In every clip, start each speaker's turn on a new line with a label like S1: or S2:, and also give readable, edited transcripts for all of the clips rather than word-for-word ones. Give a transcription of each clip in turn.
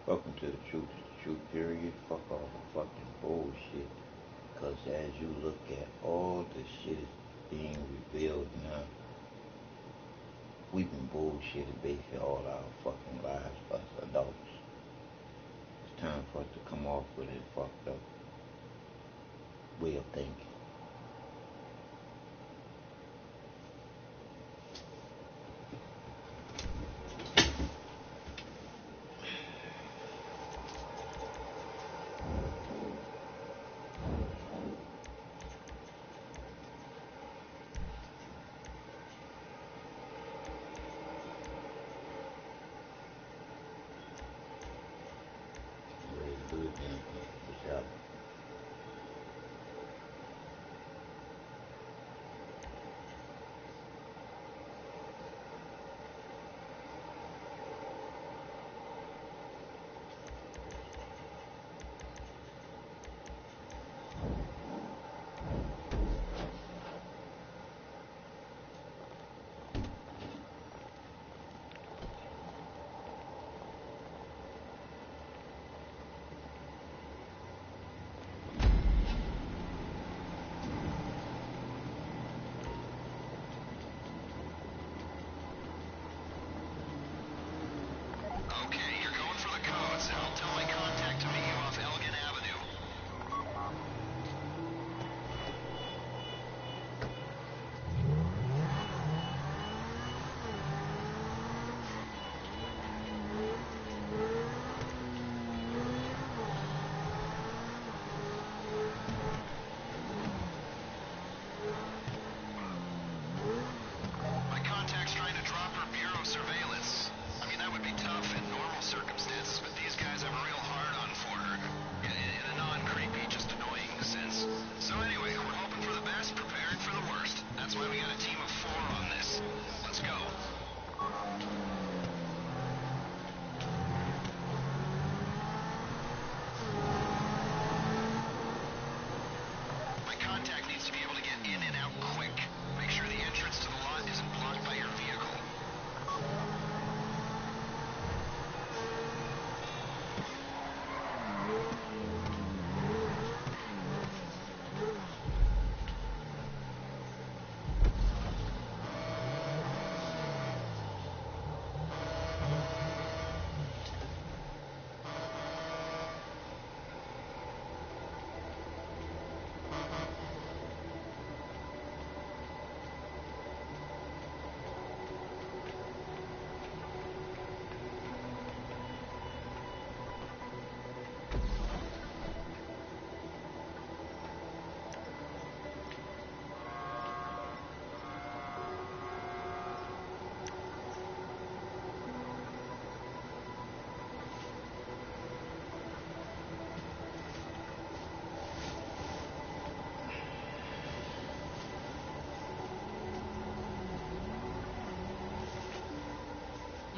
S1: Welcome to the truth, period. Fuck all the fucking bullshit. Cause as you look at all the shit being revealed now, we've been bullshitted basically all our fucking lives, us adults. It's time for us to come off with a fucked up way of thinking.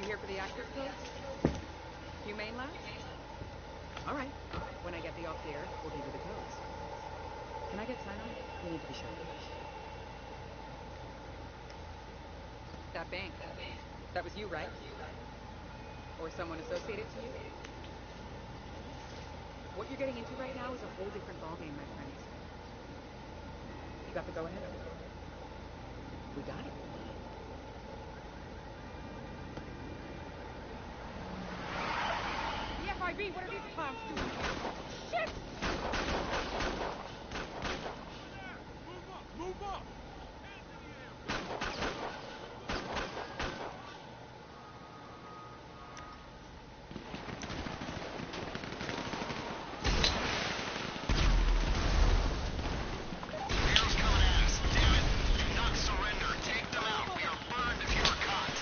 S2: Here for the active codes? Humane lab? All right. When I get the off the air, we'll give you the codes. Can I get sign-on? We need to be sure. That bank. That was you, right? Or someone associated to you? What you're getting into right now is a whole different ballgame, my friend. You got the go-ahead? We got it. The FIB, what are these clowns doing? Shit!
S3: Move up! Move up! Hands in the air!
S4: Heroes coming at us. Damn it. Do not surrender. Take them out. We are burned if you are caught.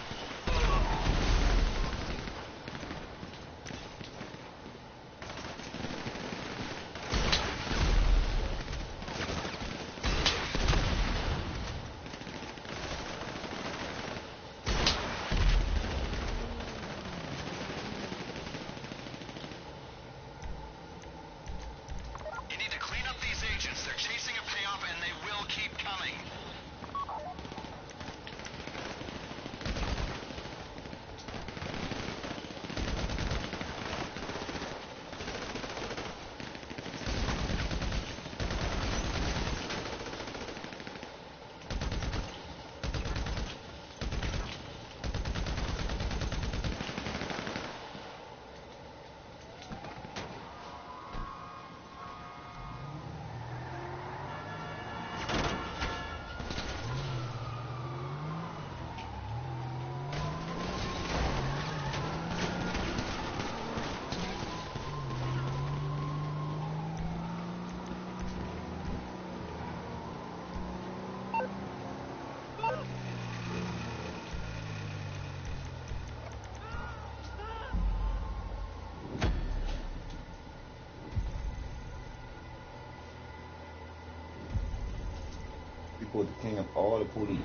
S1: supposed to clean up all the police.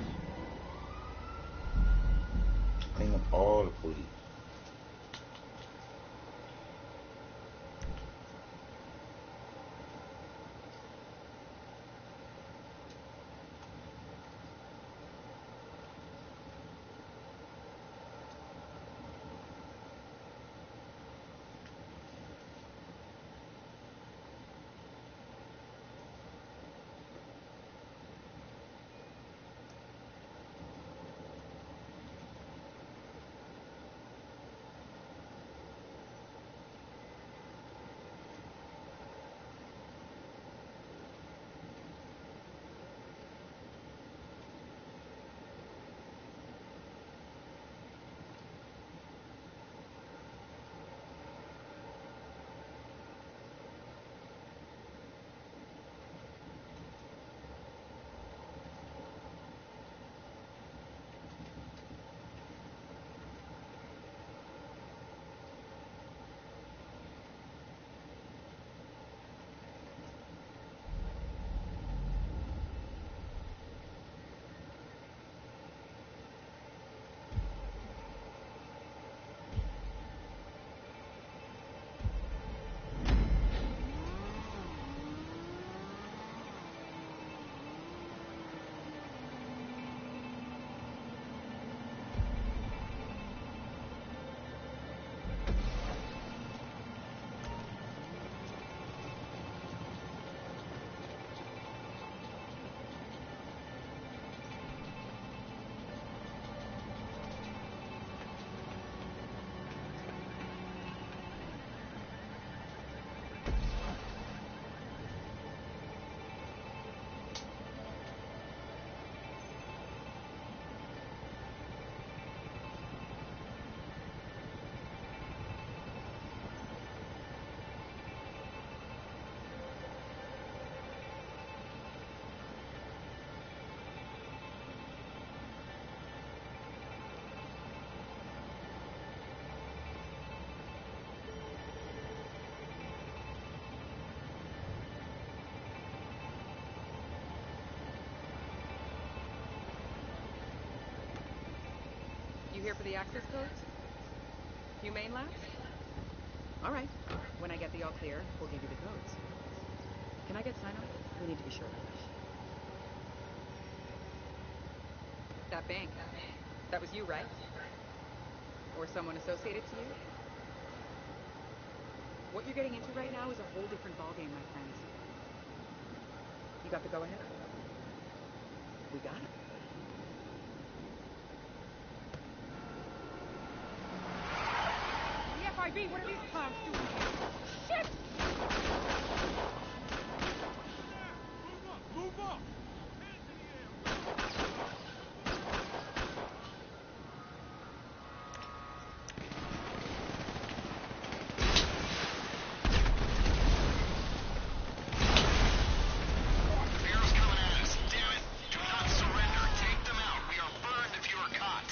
S1: Clean up all the police.
S2: You here for the access codes? Humane labs? All right. When I get the all clear, we'll give you the codes. Can I get sign-on? We need to be sure. That bank. That was you, right? Or someone associated to you? What you're getting into right now is a whole different ballgame, my friends. You got the go-ahead? We got it.
S3: The FIB, what are these clowns doing here? Shit! Move up! Move up! Hands in the air!
S4: Bear's coming at us. Damn it. Do not surrender. Take them out. We are burned if you are caught.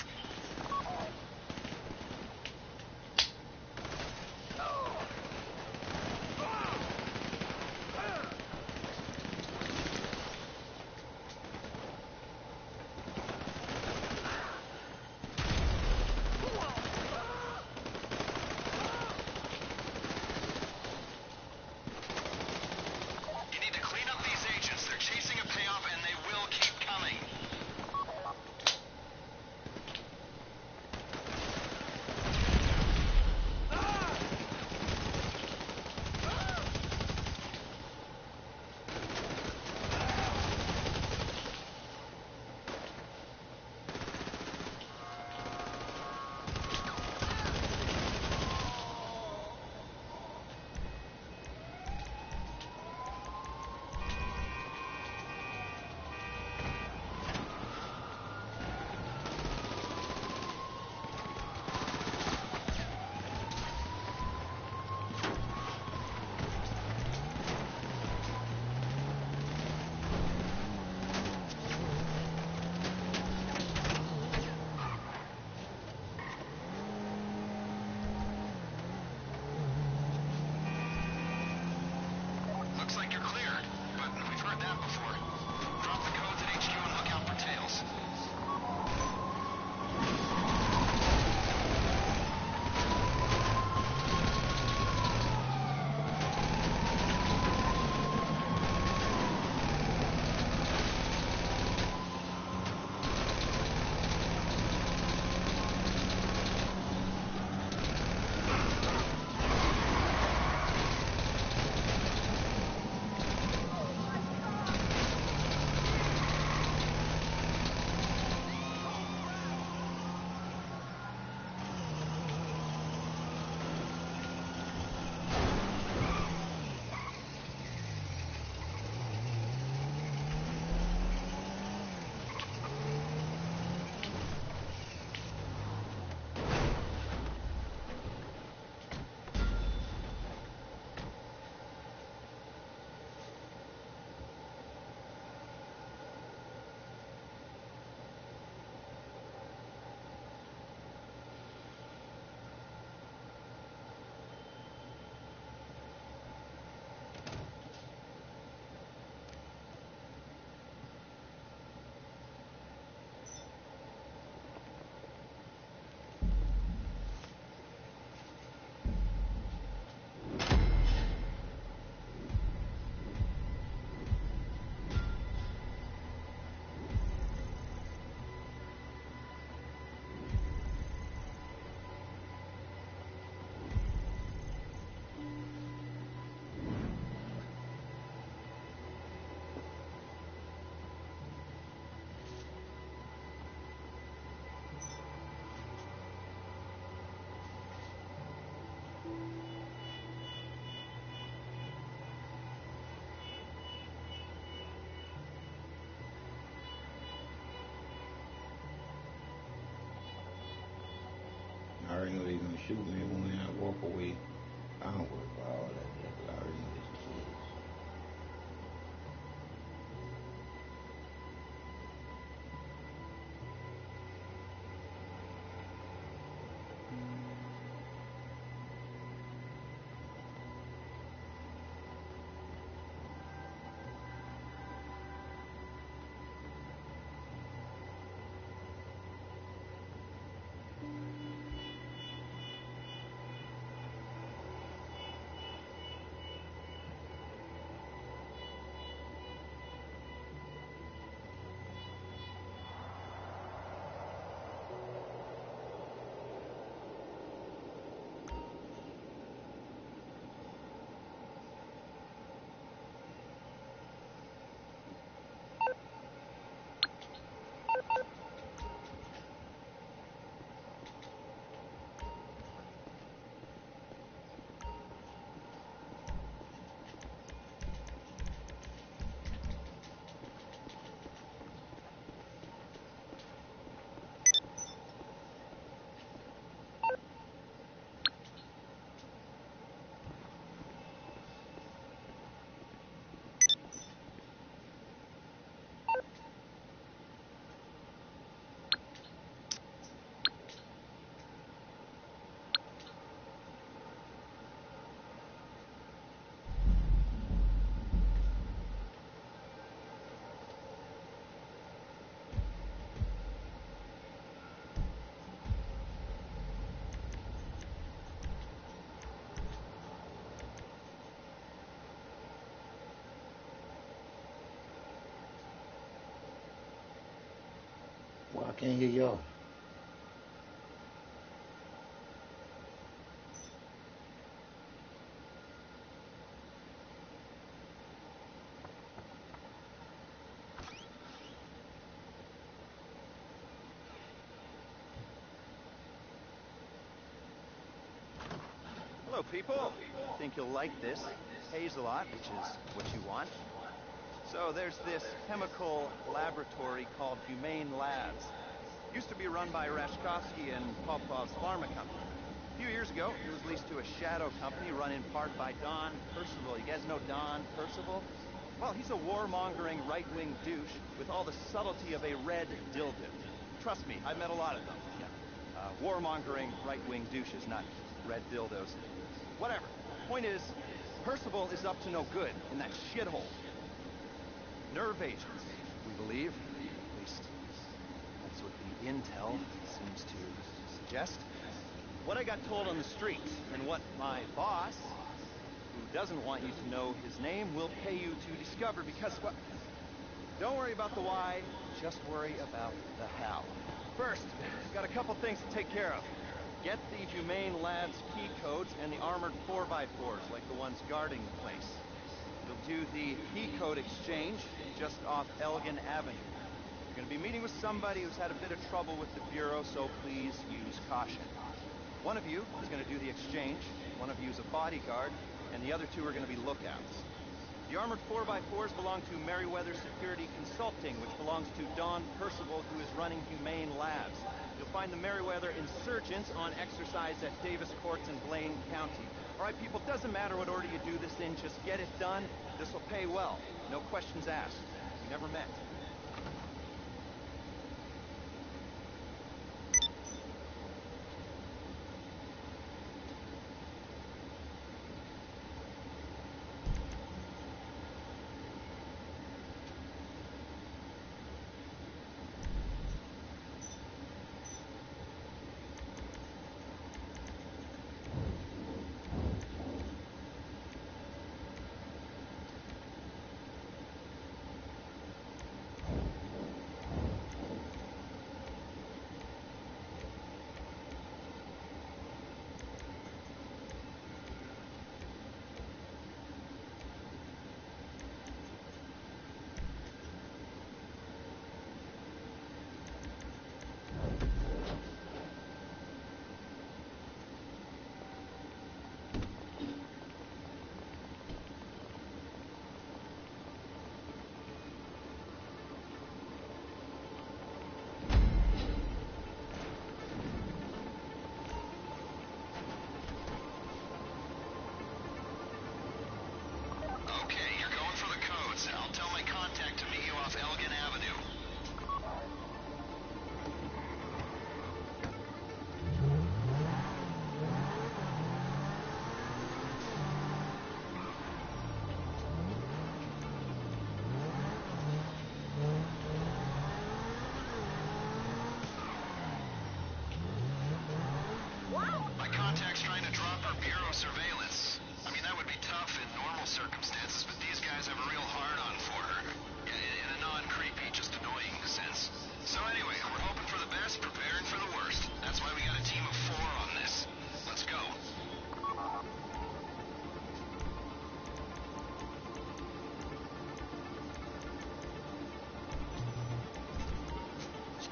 S1: shoot me when I walk away. I don't worry about all that. I already know these kids. Well, I can't hear y'all.
S5: Hello, people. Think you'll like this. Pays a lot, which is what you want. So there's this chemical laboratory called Humane Labs. Used to be run by Rashkovsky and Popov's pharma company. A few years ago, it was leased to a shadow company run in part by Don Percival. You guys know Don Percival? Well, he's a warmongering right-wing douche with all the subtlety of a red dildo. Trust me, I've met a lot of them. Yeah. Warmongering right-wing douches, not red dildos. Whatever. Point is, Percival is up to no good in that shithole. Nerve agents, we believe. At least, that's what the intel seems to suggest. What I got told on the street, and what my boss, who doesn't want you to know his name, will pay you to discover, because, well, don't worry about the why, just worry about the how. First, got a couple things to take care of. Get the Humane Labs key codes and the armored 4x4s, like the ones guarding the place. You'll do the key code exchange just off Elgin Avenue. You're going to be meeting with somebody who's had a bit of trouble with the Bureau, so please use caution. One of you is going to do the exchange, one of you is a bodyguard, and the other two are going to be lookouts. The armored 4x4s belong to Merriweather Security Consulting, which belongs to Don Percival, who is running Humane Labs. You'll find the Merriweather insurgents on exercise at Davis Courts in Blaine County. All right, people, doesn't matter what order you do this in, just get it done. This will pay well. No questions asked. We never met.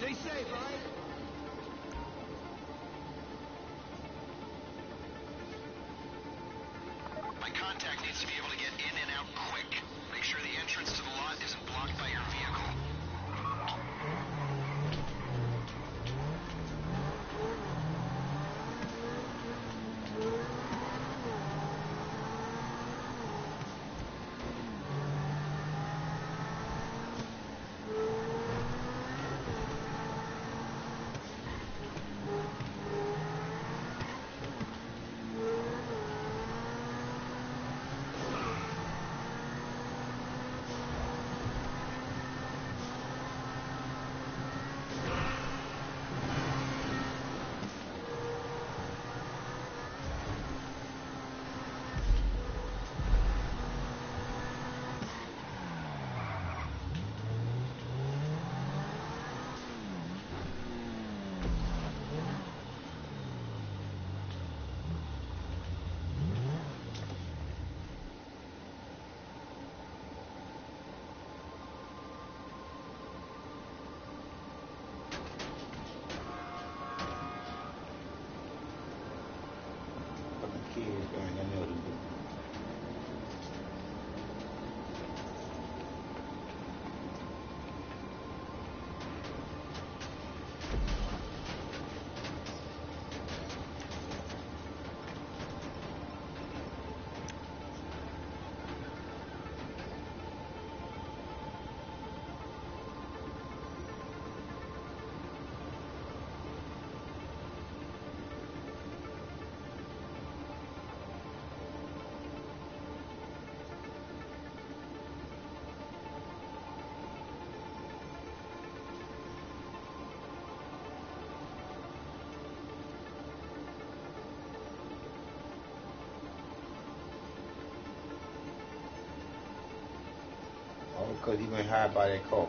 S3: Stay safe, all right?
S4: My contact needs to be able to get in and out quick. Make sure the entrance to the lot isn't blocked by your vehicle.
S1: Kids doing that know to do. All because he went high by that car.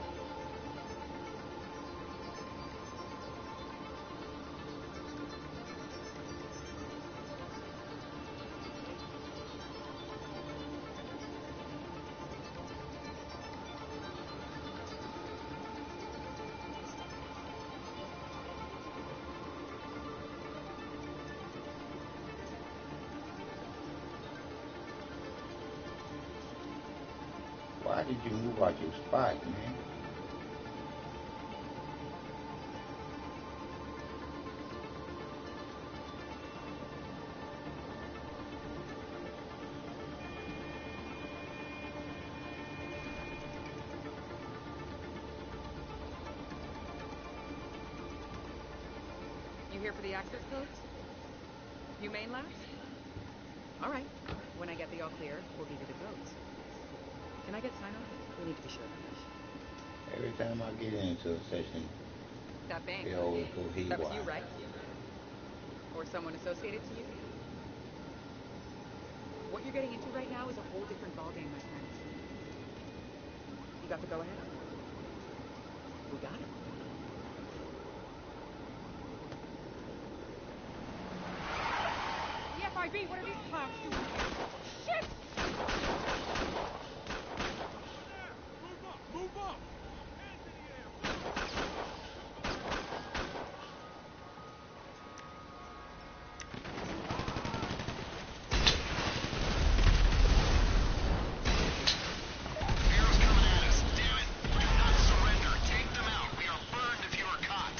S1: Why did you move out your spot, man?
S2: You here for the access codes? Humane labs? All right. When I get the all clear, we'll give you the codes. Can I get sign off? We need to be sure.
S1: Every time I get into a session,
S2: That bank.
S1: they always go
S2: That was you,
S1: haywire.
S2: right? Or someone associated to you? What you're getting into right now is a whole different ballgame, my friend. You got the go-ahead? We got it.
S6: The FIB, what are these clowns doing here? Shit!
S3: Move up! Move up! Hands in the air!
S4: Arrows coming at us. Damn it. Do not surrender. Take them out. We are burned if you are caught.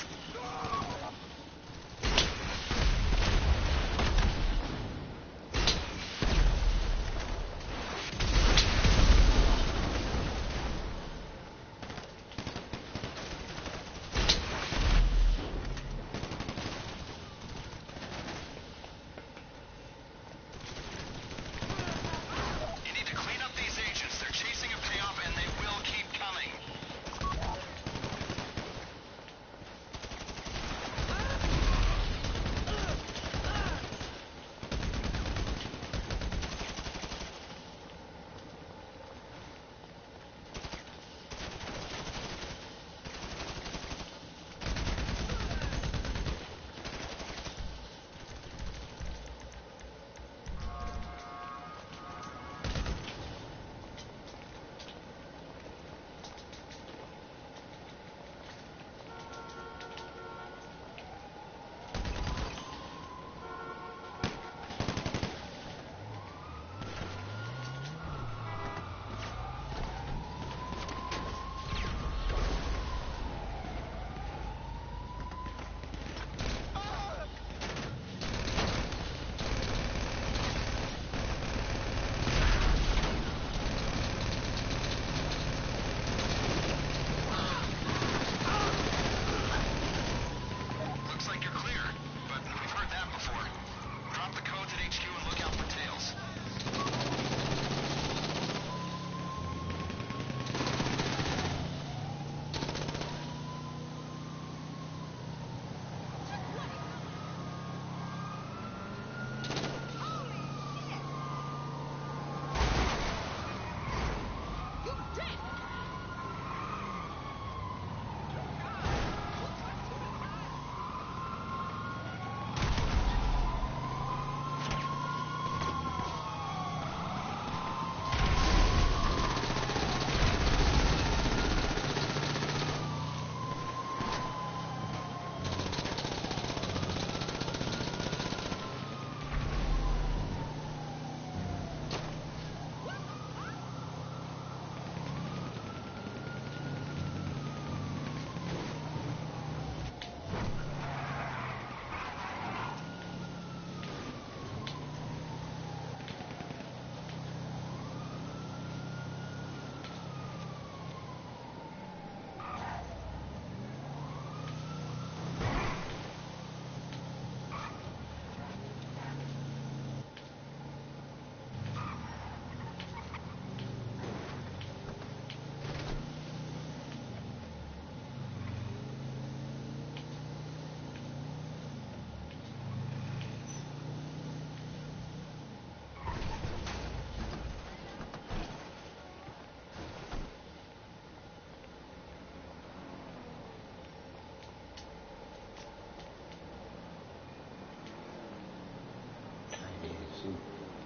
S1: suit.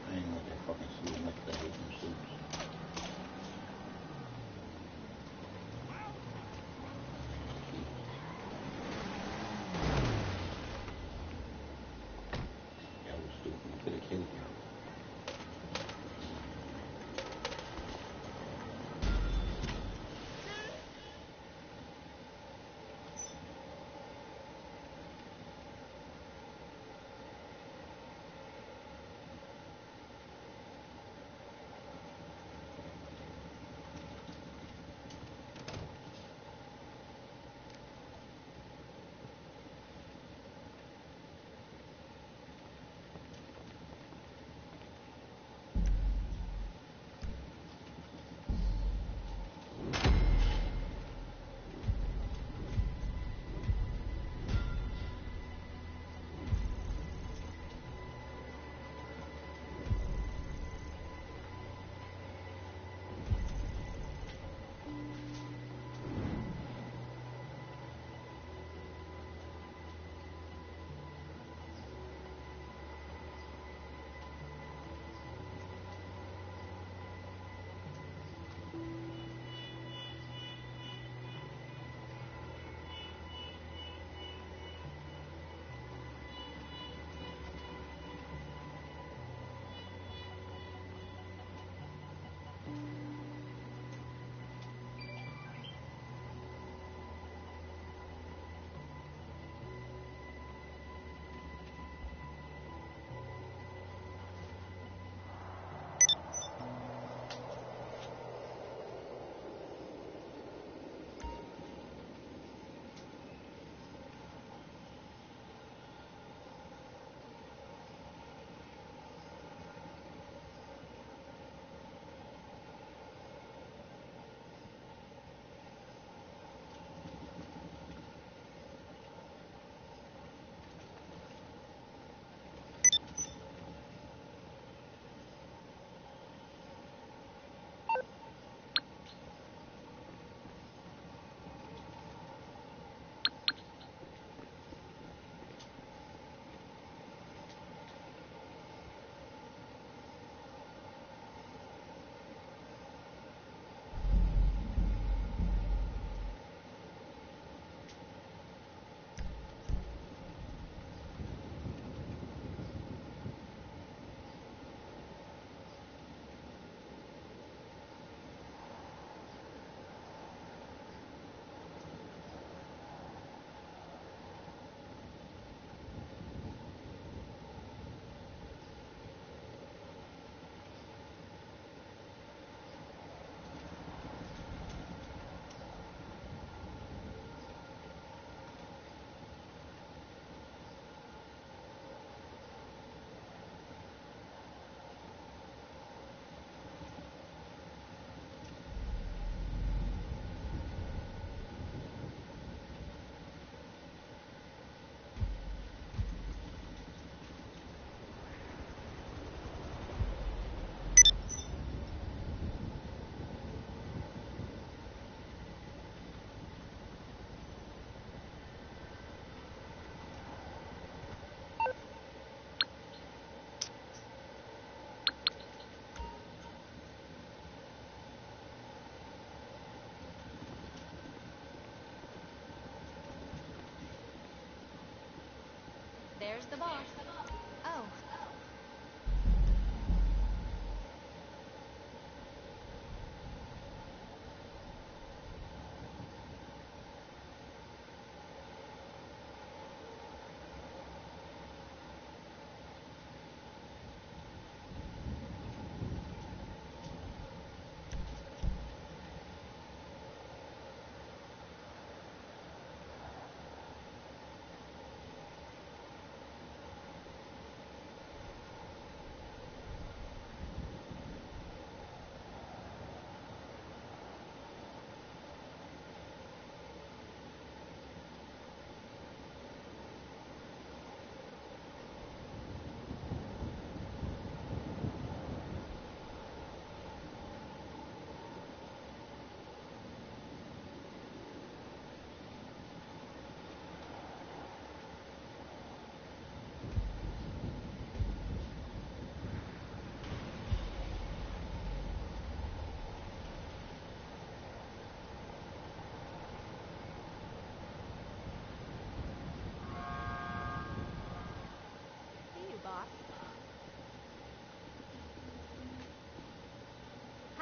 S1: I ain't want that fucking suit. Much I hate them suits. That was stupid. You could have killed him.
S7: There's the boss. Oh.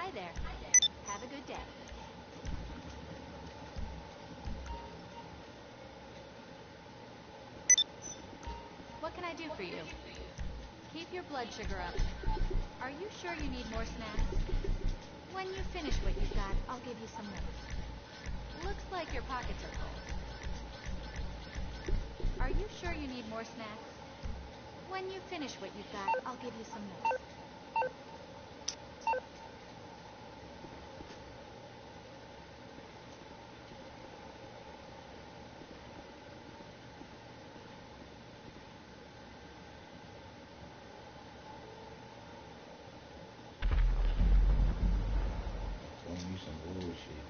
S7: Hi there. Have a good day. What can I do for you? Keep your blood sugar up. Are you sure you need more snacks? When you finish what you've got, I'll give you some more. Looks like your pockets are full. Are you sure you need more snacks? When you finish what you've got, I'll give you some more.
S1: Gonna be some bullshit.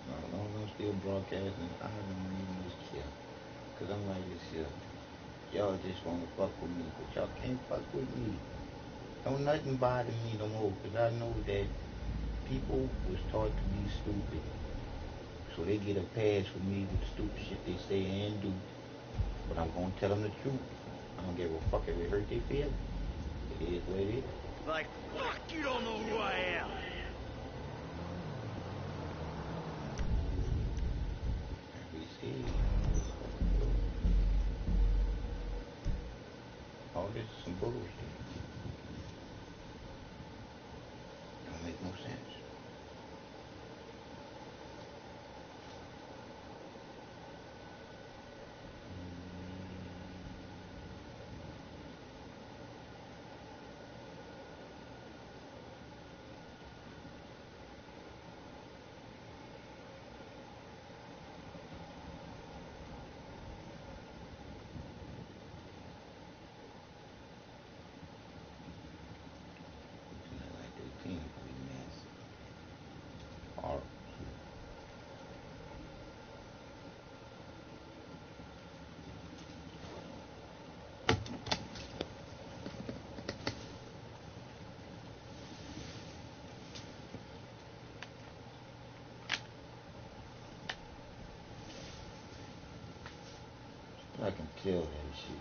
S1: As long as I'm still broadcasting, I don't even much care. Cause I'm like this here. Y'all just wanna fuck with me, but y'all can't fuck with me. Don't nothing bother me no more, cause I know that people was taught to be stupid. So they get a pass for me with the stupid shit they say and do. But I'm gonna tell them the truth. I don't give a fuck if it hurt their feelings. It is what it is.
S4: Like, fuck, you don't know who I am.
S1: We see. All this is some bullshit. Don't make no sense. Like they team be massive. Horrible. I can tell that shit.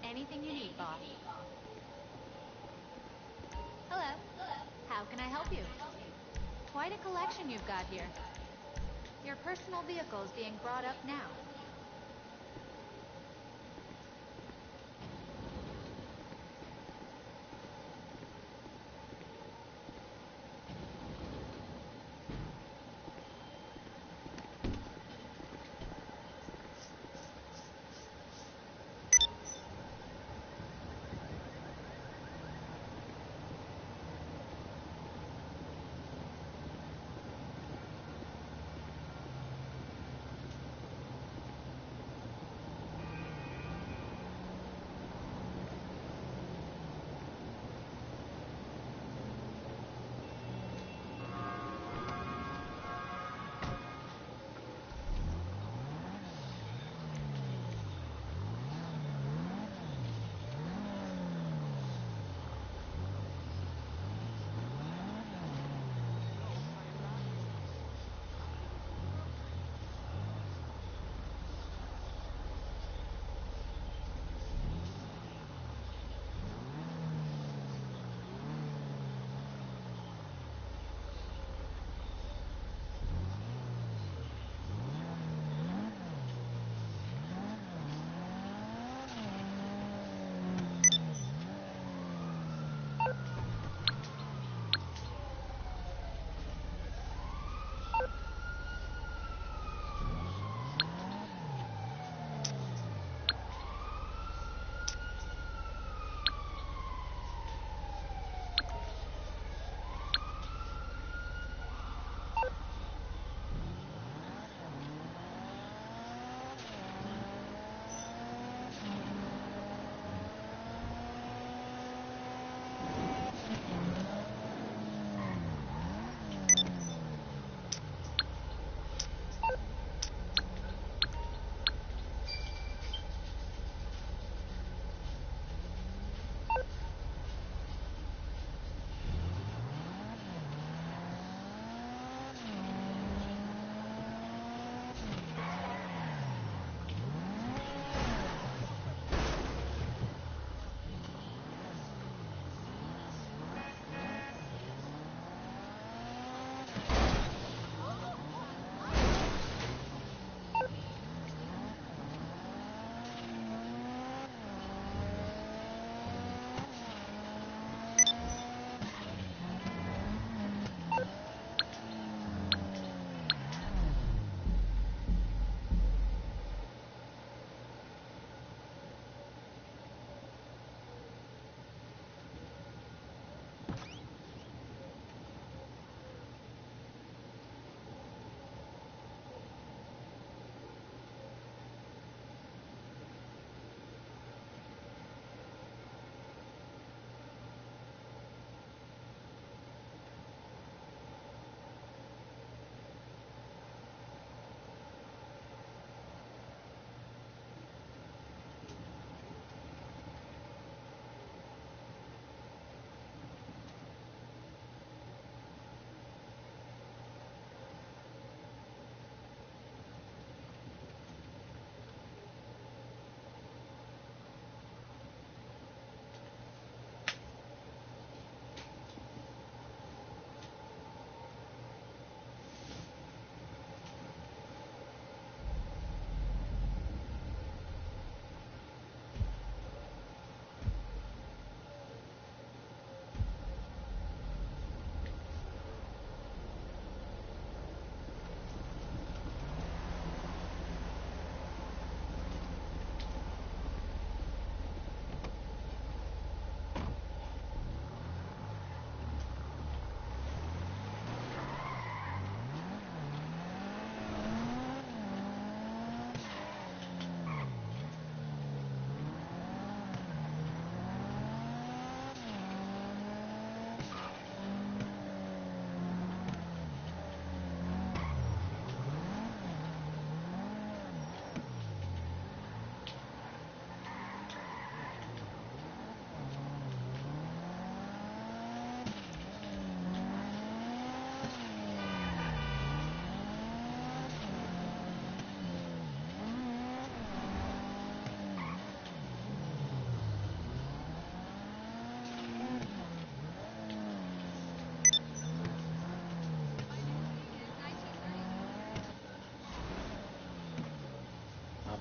S7: Anything you need, boss. Hello. How can I help you? Quite a collection you've got here. Your personal vehicle is being brought up now.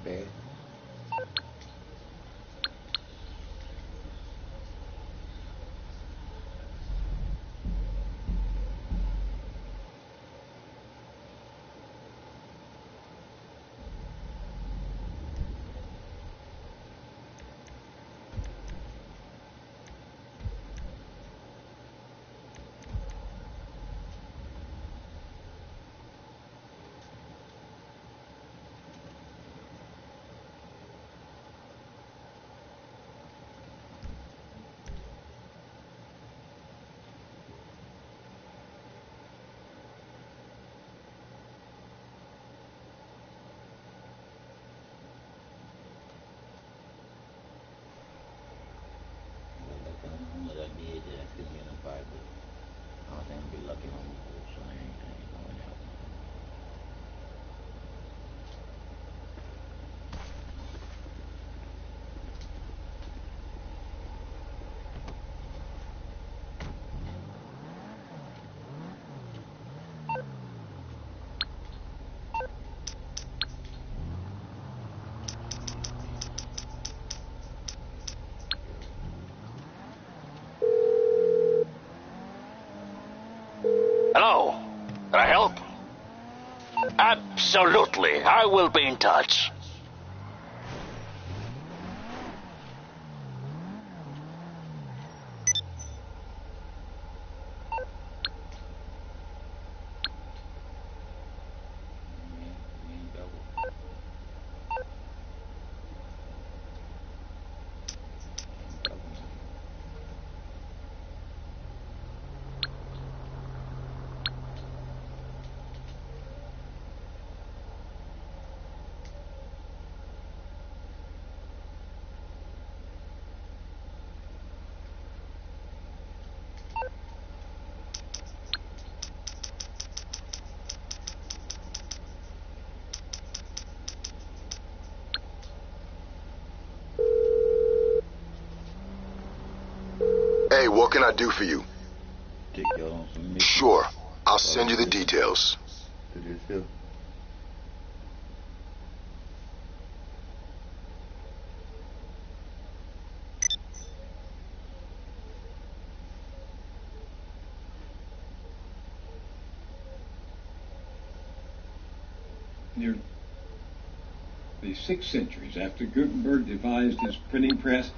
S1: bad. I'm gonna did that could be in a fight, but I don't think I'll be lucky on my boat, so I ain't going out.
S8: Hello? Can I help? Absolutely. I will be in touch.
S1: We ain't double. Ain't double.
S9: Hey, what can I do for you?
S1: Take y'all on some mission.
S9: Sure. I'll send you the details.
S1: To this hill.
S10: Nearly 6 centuries after Gutenberg devised his printing press,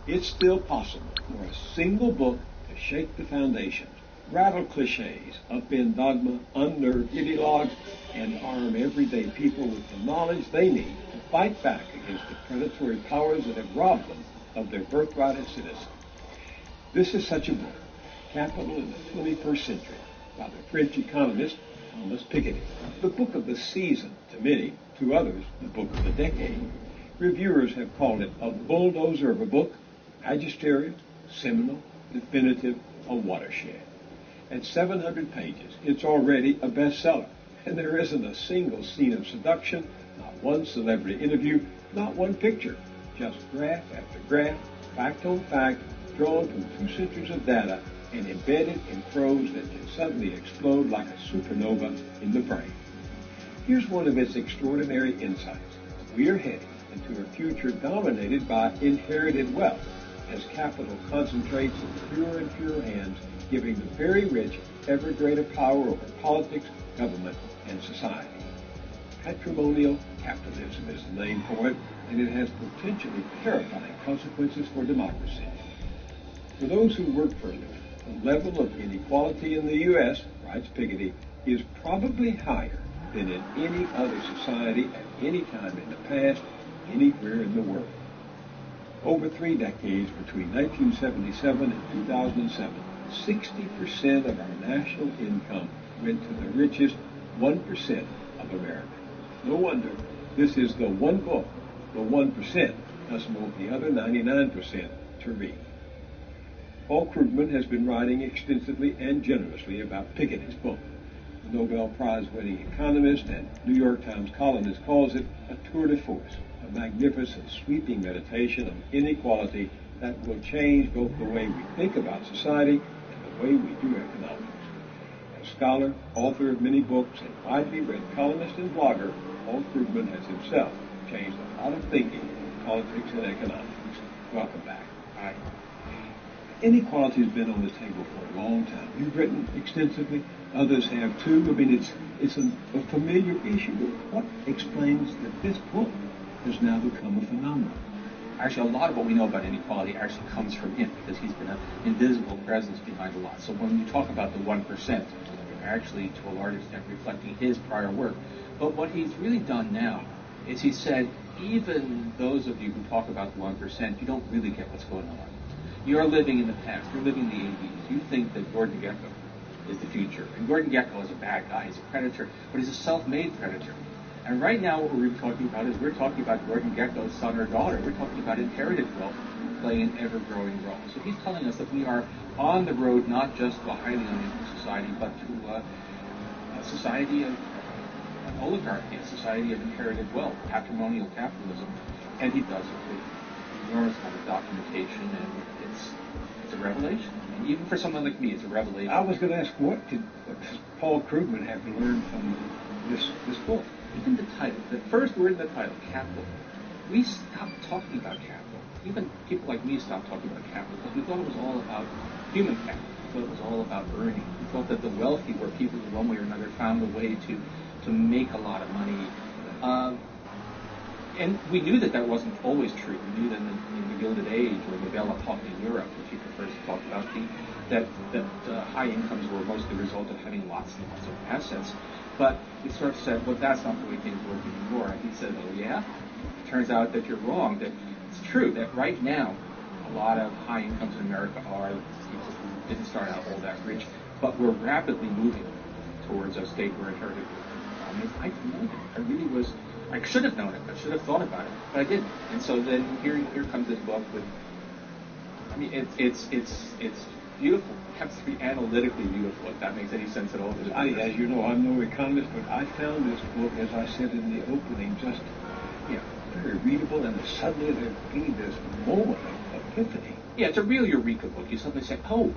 S10: it's still possible for a single book to shake the foundations, rattle cliches, upend dogma, unnerve ideologues, and arm everyday people with the knowledge they need to fight back against the predatory powers that have robbed them of their birthright as citizens. This is such a book, Capital in the 21st Century, by the French economist Thomas Piketty. The book of the season to many, to others, the book of the decade. Reviewers have called it a bulldozer of a book, magisterial, seminal, definitive, a watershed. At 700 pages, it's already a bestseller, and there isn't a single scene of seduction, not one celebrity interview, not one picture, just graph after graph, fact on fact, drawn from 2 centuries of data and embedded in prose that can suddenly explode like a supernova in the brain. Here's one of its extraordinary insights. We are heading into a future dominated by inherited wealth, as capital concentrates in fewer and fewer hands, giving the very rich ever greater power over politics, government, and society. Patrimonial capitalism is the name for it, and it has potentially terrifying consequences for democracy. For those who work further, the level of inequality in the U.S., writes Piketty, is probably higher than in any other society at any time in the past, anywhere in the world. Over 3 decades, between 1977 and 2007, 60% of our national income went to the richest 1% of Americans. No wonder this is the one book the 1% must want the other 99% to read. Paul Krugman has been writing extensively and generously about Piketty's book. The Nobel Prize-winning economist and New York Times columnist calls it a tour de force, a magnificent, sweeping meditation on inequality that will change both the way we think about society and the way we do economics. As scholar, author of many books, and widely read columnist and blogger, Paul Krugman has himself changed a lot of thinking in politics and economics. Welcome back. Hi. Inequality has been on the table for a long time. You've written extensively. Others have too. I mean, it's a familiar issue. But what explains that this book has now become a phenomenon?
S11: Actually, a lot of what we know about inequality actually comes from him, because he's been an invisible presence behind a lot. So when you talk about the 1%, you're actually, to a large extent, reflecting his prior work. But what he's really done now is he said, even those of you who talk about the 1%, you don't really get what's going on. You're living in the past. You're living in the 80s. You think that Gordon Gekko is the future. And Gordon Gekko is a bad guy. He's a predator, but he's a self-made predator. And right now what we're talking about is we're talking about Gordon Gekko's son or daughter. We're talking about inherited wealth playing an ever-growing role. So he's telling us that we are on the road not just to a highly unequal society, but to a society of an oligarchy, a society of inherited wealth, patrimonial capitalism. And he does it with enormous amount of documentation, and it's a revelation. And even for someone like me, it's a revelation.
S10: I was going to ask, what does Paul Krugman have to learn from this book?
S11: Even the title, the first word in the title, capital. We stopped talking about capital. Even people like me stopped talking about capital because we thought it was all about human capital. We thought it was all about earning. We thought that the wealthy were people who, one way or another, found a way to make a lot of money. And we knew that wasn't always true. We knew that in the Gilded Age, or the Belle Epoque in Europe, which he prefers to talk about, that high incomes were mostly the result of having lots and lots of assets. But we sort of said, well, that's not the way things work anymore. And he said, oh, yeah? It turns out that you're wrong, that it's true that right now a lot of high incomes in America are people who didn't start out all that rich, but we're rapidly moving towards a state where inherited wealth. I mean, I didn't know that. I really was. I should have known it. I should have thought about it, but I didn't. And so then here comes this book with. I mean, it's beautiful. It has to be analytically beautiful, if that makes any sense at all.
S10: As you know, I'm no economist, but I found this book, as I said in the opening, just very readable, and suddenly there came this moment of epiphany.
S11: Yeah, it's a real Eureka book. You suddenly say, oh,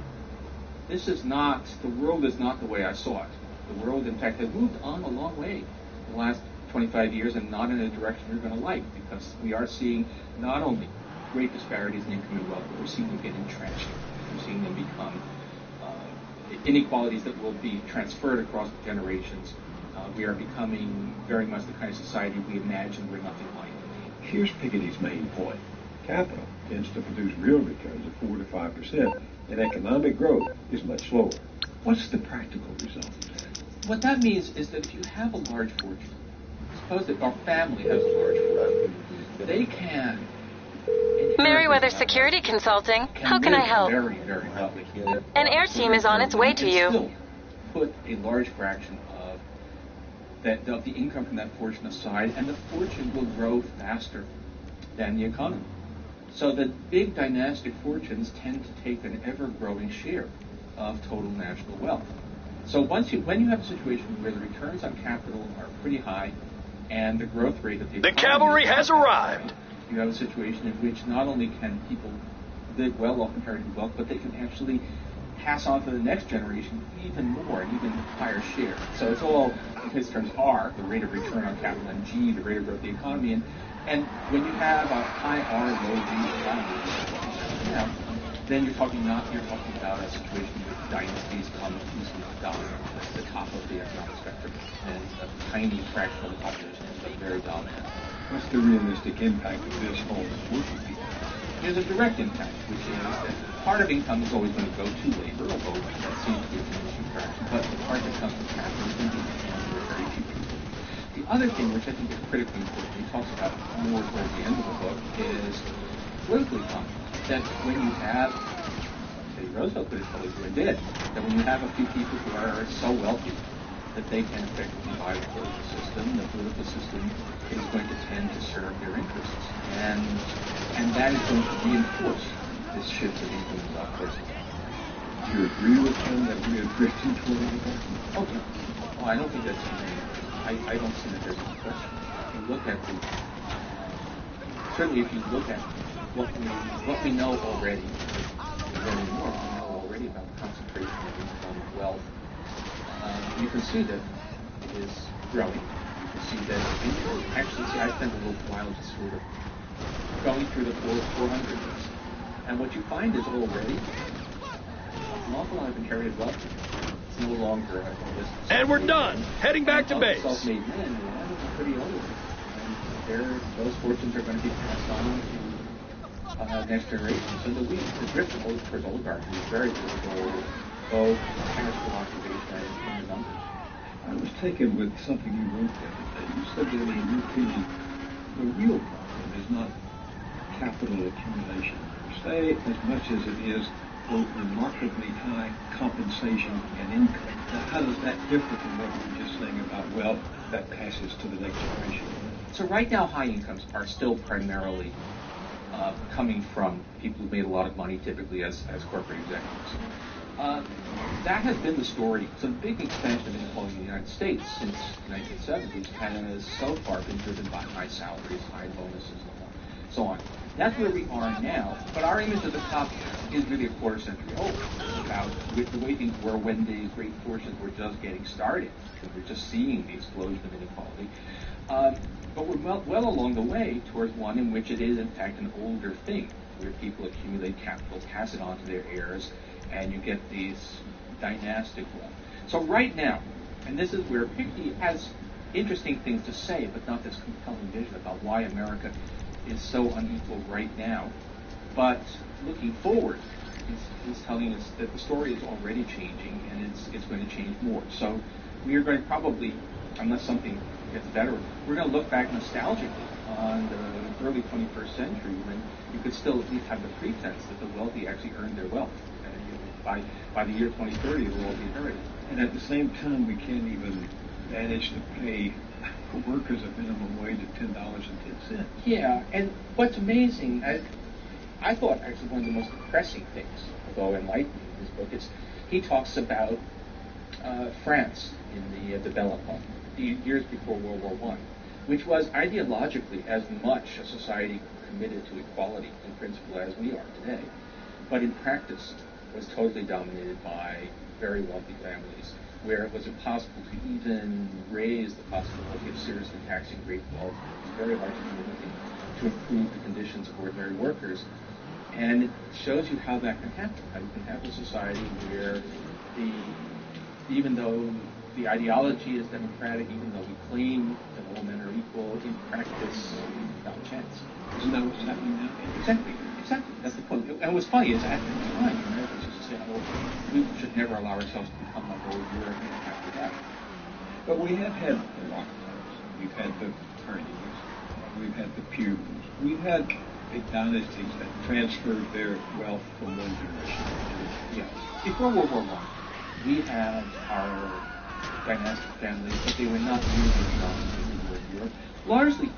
S11: the world is not the way I saw it. The world, in fact, has moved on a long way in the last 25 years, and not in a direction you're going to like, because we are seeing not only great disparities in income and wealth, but we're seeing them get entrenched. We're seeing them become inequalities that will be transferred across generations. We are becoming very much the kind of society we imagined we're nothing like.
S10: Here's Piketty's main point. Capital tends to produce real returns of 4 to 5%, and economic growth is much slower. What's the practical result of that?
S11: What that means is that if you have a large fortune, suppose that our family has a large fortune, they can...
S12: Meriwether Security Consulting. How can I help?
S11: Very, very wealthy.
S12: An air team is on its way to you.
S11: Still put a large fraction of the income from that fortune aside, and the fortune will grow faster than the economy. So the big dynastic fortunes tend to take an ever-growing share of total national wealth. So when you have a situation where the returns on capital are pretty high, and the growth rate of the economy...
S8: The cavalry has arrived!
S11: You have a situation in which not only can people live well off inherited wealth, but they can actually pass on to the next generation even more, and even higher share. So it's all, in his terms, R, the rate of return on capital, and G, the rate of growth of the economy. And when you have a high R, low G economy, then you're talking about a situation where dynasties come exclusively dominant at the top of the economic spectrum, and a tiny fraction of the population ends up very dominant.
S10: What's the realistic impact of this on working people?
S11: There's a direct impact, which is that part of income is always going to go to labor, although that seems to be a diminishing fraction, but the part that comes from capital is going to be in the hands of very few people. The other thing, which I think is critically important, he talks about more towards the end of the book, is political economy. That when you have, say, Roosevelt put it totally did, that when you have a few people who are so wealthy that they can effectively buy the political system is going to tend to serve their interests. And that is going to reinforce this shift of income and wealth towards the top.
S10: Do you agree with him that we are drifting toward it?
S11: Okay. Well, I don't think that's I don't see that there's any question. If you look at certainly if you look at what we know already, very more we know already about the concentration of income and wealth, you can see that it is growing. to see that, actually, I spent a little while just sort of going through the 400 list. And what you find is already an awful lot of inherited wealth. It's no longer a
S3: And we're done. Heading back to base.
S11: Self-made men, a lot of them are pretty old. And those fortunes are going to be passed on to next generation. So the drift towards oligarchy is very visible, both chemical observation and in the numbers.
S10: I was taken with something you wrote the other day. You said that in your opinion, the real problem is not capital accumulation per se, as much as it is quote, remarkably high compensation and income. Now, how does that differ from what you were just saying about wealth that passes to the next generation?
S11: So right now, high incomes are still primarily coming from people who made a lot of money, typically as corporate executives. That has been the story. So the big expansion of inequality in the United States since the 1970s has so far been driven by high salaries, high bonuses, and so on. That's where we are now, but our image of the top is really a quarter century old. It's about the way things were when these great fortunes were just getting started. We're just seeing the explosion of inequality. But we're well along the way towards one in which it is, in fact, an older thing, where people accumulate capital, pass it on to their heirs, and you get these dynastic wealth. So right now, and this is where Pickney has interesting things to say, but not this compelling vision about why America is so unequal right now. But looking forward, he's telling us that the story is already changing, and it's going to change more. So we are going to probably, unless something gets better, we're going to look back nostalgically on the early 21st century when you could still at least have the pretense that the wealthy actually earned their wealth. And by the year 2030, it will all be inherited.
S10: And at the same time, we can't even manage to pay workers a minimum wage of $10.10.
S11: Yeah, and what's amazing, I thought actually one of the most depressing things, although enlightening in this book, is he talks about France in the Development, the years before World War I, which was ideologically as much a society committed to equality in principle as we are today, but in practice was totally dominated by very wealthy families, where it was impossible to even raise the possibility of seriously taxing great wealth. It was very hard to do anything to improve the conditions of ordinary workers. And it shows you how that can happen. How you can have a society where even though the ideology is democratic, even though we claim that all men are equal, in practice, not a chance.
S10: Isn't that what's happening now?
S11: Exactly. That's the point. And what's funny is at the time, Americans used to say, oh, we should never allow ourselves to become like old Europe after that.
S10: But we have had the Rockefellers, we've had the Carnegies, we've had the Pews, we've had big dynasties that transferred their wealth from one generation to another.
S11: Yeah. Before World War I, we had our dynastic families, but they were not nearly as dominant as they were in Europe. Largely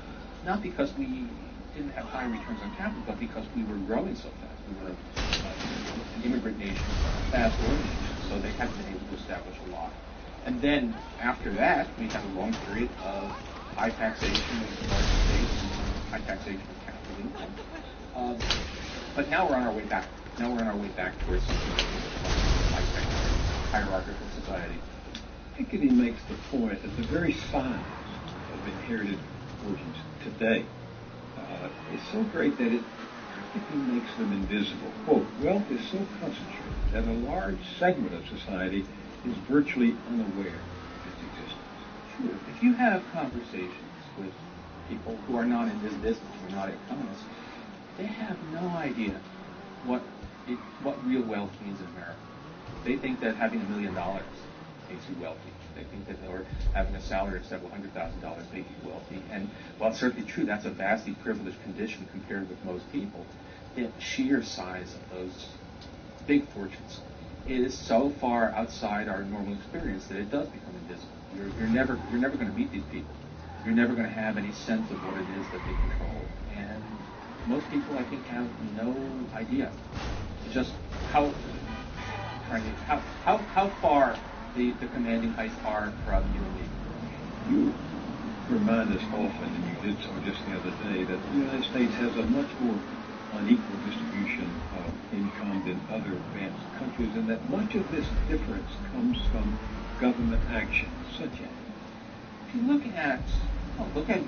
S11: not because we didn't have high returns on capital, but because we were growing so fast. We were an immigrant nation, fast growing nation, so they hadn't been able to establish a lot. And then after that, we had a long period of high taxation of large states, high taxation of capital income. But now we're on our way back. Now we're on our way back towards high-tech, hierarchical society.
S10: Piketty makes the point that the very size of inherited fortunes today is so great that it practically makes them invisible. Quote, wealth is so concentrated that a large segment of society is virtually unaware of its existence.
S11: Sure. If you have conversations with people who are not in this business, who are not economists, they have no idea what real wealth means in America. They think that having $1 million makes you wealthy. They think that having a salary of several $100,000 makes you wealthy. And while it's certainly true, that's a vastly privileged condition compared with most people, the sheer size of those big fortunes is so far outside our normal experience that it does become invisible. You're never going to meet these people. You're never going to have any sense of what it is that they control. And most people, I think, have no idea just how far the commanding heights are from you and me.
S10: You remind us often, and you did so just the other day, that the United States has a much more unequal distribution of income than other advanced countries, and that much of this difference comes from government action, such as?
S11: if you look at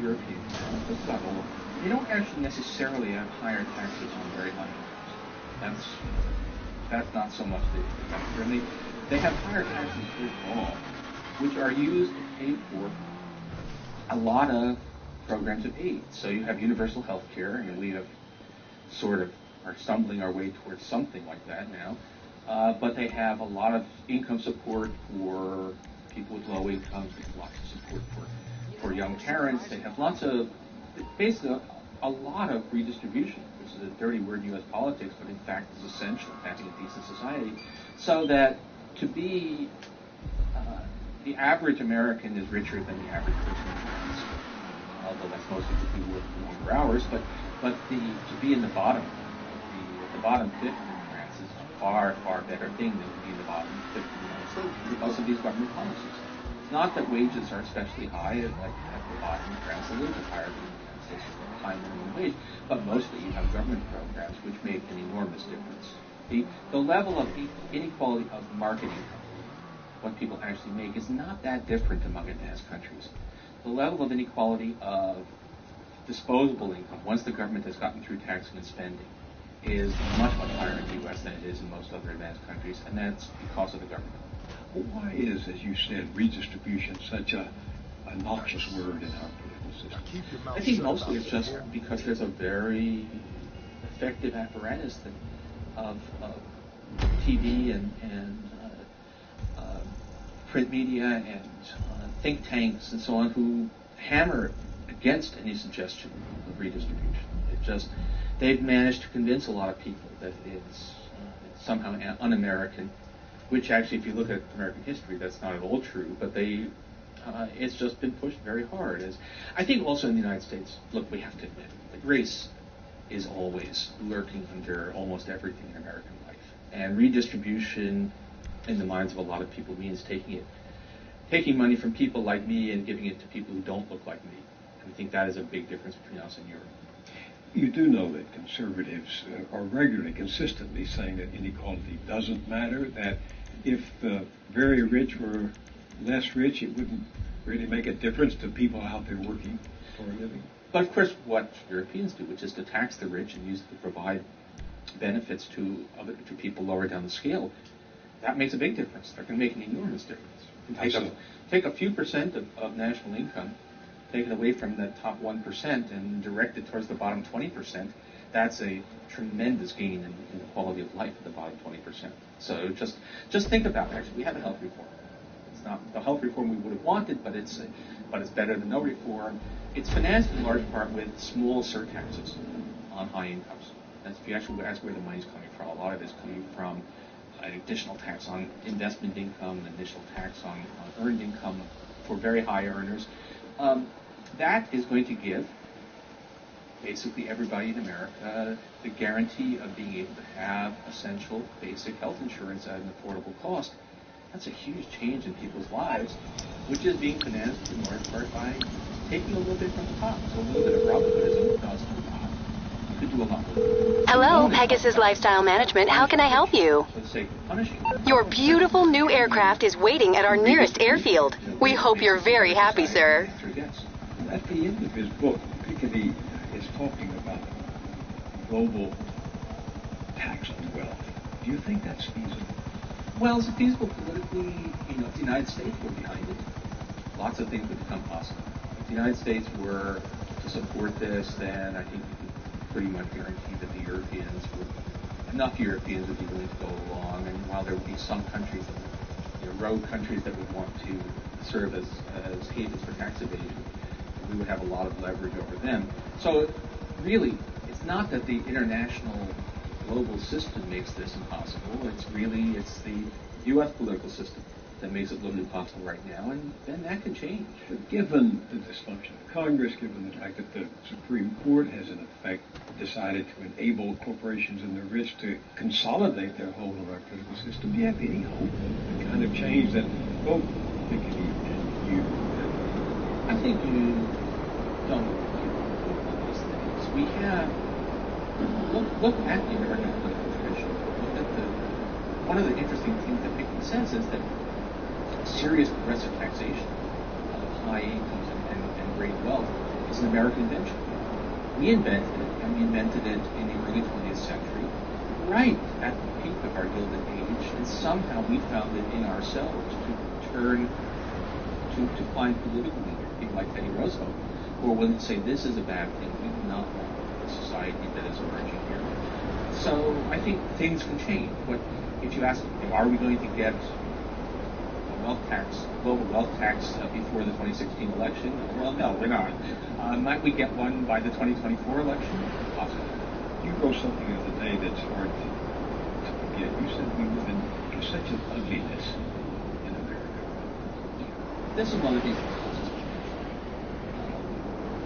S11: Europeans, just about all of them, they don't actually necessarily have higher taxes on very high incomes. That's not so much the factor. And they have higher taxes overall, which are used to pay for a lot of programs of aid. So you have universal health care, and we have sort of are stumbling our way towards something like that now. But they have a lot of income support for people with low income, lots of support for young parents. They have lots of, basically a lot of redistribution, which is a dirty word in U.S. politics, but in fact is essential to having a decent society. So that to be the average American is richer than the average person in France, although that's mostly because we work longer hours. But to be in the bottom, the bottom fifth in France is a far better thing than to be in the bottom fifth in the United States because of these government policies. It's not that wages are especially high at the bottom in France. The wages are higher than in the United States, with high minimum wage, but mostly you have government programs which make an enormous difference. The level of inequality of market income, what people actually make, is not that different among advanced countries. The level of inequality of disposable income, once the government has gotten through taxing and spending, is much higher in the U.S. than it is in most other advanced countries, and that's because of the government.
S10: Well, why is, as you said, redistribution such a noxious word in our political system?
S11: I think mostly it's just because there's a very effective apparatus of TV and print media and think tanks and so on who hammer against any suggestion of redistribution. They've managed to convince a lot of people that it's somehow un-American, which actually, if you look at American history, that's not at all true, but it's just been pushed very hard. I think also in the United States, look, we have to admit that race is always lurking under almost everything in American life. And redistribution in the minds of a lot of people means taking money from people like me and giving it to people who don't look like me. And I think that is a big difference between us and Europe.
S10: You do know that conservatives are regularly, consistently saying that inequality doesn't matter, that if the very rich were less rich, it wouldn't really make a difference to people out there working for a living.
S11: But of course, what Europeans do, which is to tax the rich and use it to provide benefits to people lower down the scale, that makes a big difference. That can make an enormous difference. Take a few percent of national income, take it away from the top 1% and direct it towards the bottom 20%, that's a tremendous gain in the quality of life of the bottom 20%. So just think about it. Actually, we have a health reform. It's not the health reform we would have wanted, but it's better than no reform. It's financed in large part with small surtaxes on high incomes. That's if you actually ask where the money's coming from. A lot of it's coming from an additional tax on investment income, an additional tax on earned income for very high earners. That is going to give basically everybody in America the guarantee of being able to have essential basic health insurance at an affordable cost. That's a huge change in people's lives, which is being financed in large part by taking a little bit from the top. So a little bit of Robin Hoodism does you could do a lot more.
S12: Hello, Pegasus Lifestyle Management. How can I help you?
S11: For the sake of punishing.
S12: Your beautiful new aircraft is waiting at our nearest airfield. We hope you're very happy, sir.
S10: At the end of his book, Piketty is talking about global tax on wealth. Do you think that's feasible?
S11: Well, is it feasible politically? If the United States were behind it, lots of things would become possible. If the United States were to support this, then I think you could pretty much guarantee that enough Europeans would be willing to go along. And while there would be some countries, rogue countries that would want to serve as havens for tax evasion, we would have a lot of leverage over them. So really, it's not that the international global system makes this impossible. It's the U.S. political system that makes it look impossible right now, and then that could change.
S10: But given the dysfunction of Congress, given the fact that the Supreme Court has in effect decided to enable corporations and the rich to consolidate their hold on our political system, do you have any hope of the kind of change that both Piketty and you have?
S11: I think you don't hope on these things. We have look at the American political tradition. Look at one of the interesting things that Piketty says is that serious progressive taxation of high incomes and great wealth is an American invention. We invented it, and we invented it in the early 20th century, right at the peak of our Gilded Age, and somehow we found it in ourselves to turn to find political leaders, people like Teddy Roosevelt, who are willing to say this is a bad thing. We do not want a society that is emerging here. So I think things can change. But if you ask, are we going to get a wealth tax, a global wealth tax before the 2016 election? Well, no, we're not. Might we get one by the 2024 election? Possibly.
S10: You wrote something the other day that's hard to forget. You said we live in such an ugliness in America.
S11: This is one of the things that causes me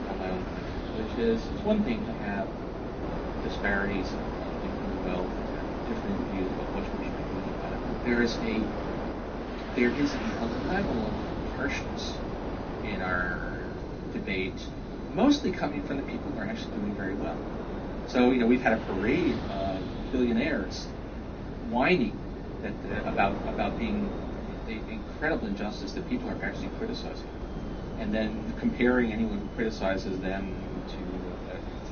S11: on my own country, which is it's one thing to have disparities of income, wealth, different views about what we should be doing about it. But there is a level of harshness in our debate, mostly coming from the people who are actually doing very well. So, we've had a parade of billionaires whining about being the incredible injustice that people are actually criticizing, and then comparing anyone who criticizes them to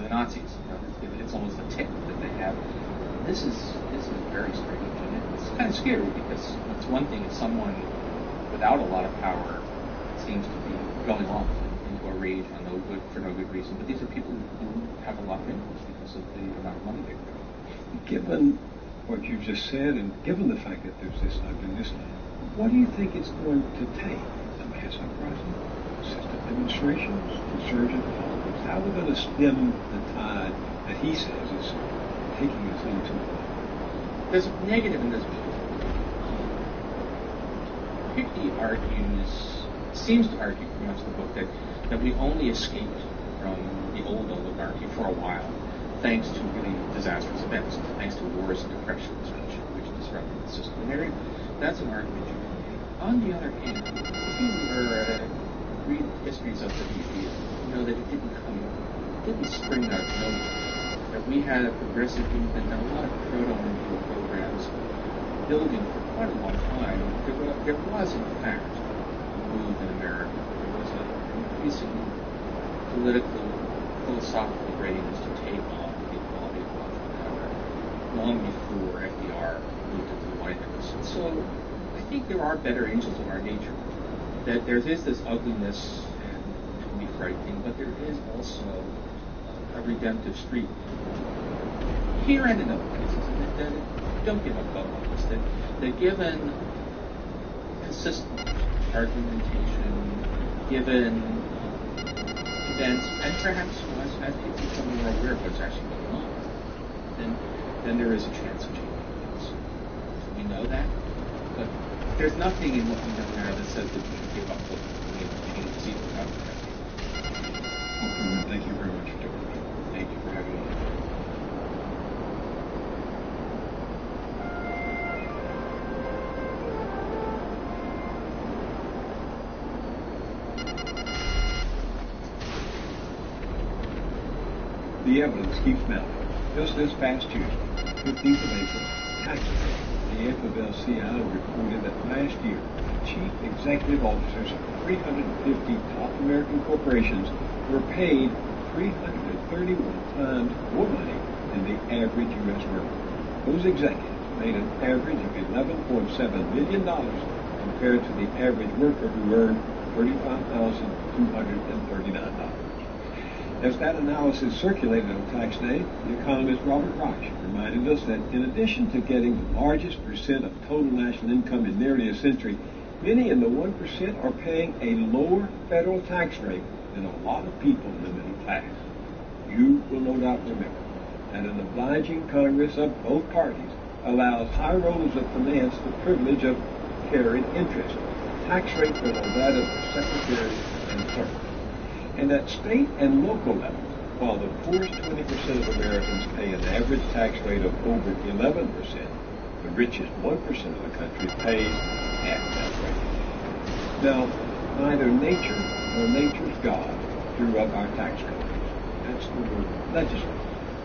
S11: the Nazis. It's almost a tick that they have. This is very strange, and it's kind of scary because it's one thing if someone without a lot of power seems to be going off into a rage for no good reason, but these are people who have a lot of influence because of the amount of money they've got.
S10: Given what you just said, and given the fact that there's this ugliness, what do you think it's going to take? A mass uprising, system demonstrations, insurgent politics? How are we going to stem the tide that he says is taking us into?
S11: There's a negative and there's a positive. Hickey seems to argue pretty much in the book that we only escaped from the old oligarchy for a while, thanks to really disastrous events, thanks to wars and depressions, which disrupted the system. And that's an argument you can make. On the other hand, if you read histories of the VP, you know that it didn't spring out of nowhere. That we had a progressive movement and a lot of proto-NGO programs building for quite a long time. There was, in fact, a move in America. There was an increasing political, philosophical readiness to take on the equality of wealth and power long before FDR moved into the White House. And so I think there are better angels of our nature. That there is this ugliness and it can be frightening, but there is also a redemptive streak here and in other places. That don't give up hope on this. That given consistent argumentation, given events, and perhaps as people become more aware of what's actually going on, then there is a chance of change. We know that, but there's nothing in what we know now that says that we should give up hope. We need to see what's happening.
S10: Thank you very much for doing it.
S11: Thank you for having me.
S10: The evidence keeps mounting. Just this past Tuesday, 15th of April, taxpayers, the FFL-CIO reported that last year, chief executive officers of 350 top American corporations were paid 331 times more money than the average U.S. worker. Those executives made an average of $11.7 million compared to the average worker who earned $35,239. As that analysis circulated on tax day, the economist Robert Reich reminded us that in addition to getting the largest percent of total national income in nearly a century, many in the 1% are paying a lower federal tax rate than a lot of people in the middle class. You will no doubt remember that an obliging Congress of both parties allows high rollers of finance the privilege of carried interest, tax rate below that of the secretary and clerk. And at state and local levels, while the poorest 20% of Americans pay an average tax rate of over 11%, the richest 1% of the country pays half that rate. Now, neither nature nor nature's God drew up our tax code. That's the word legislature,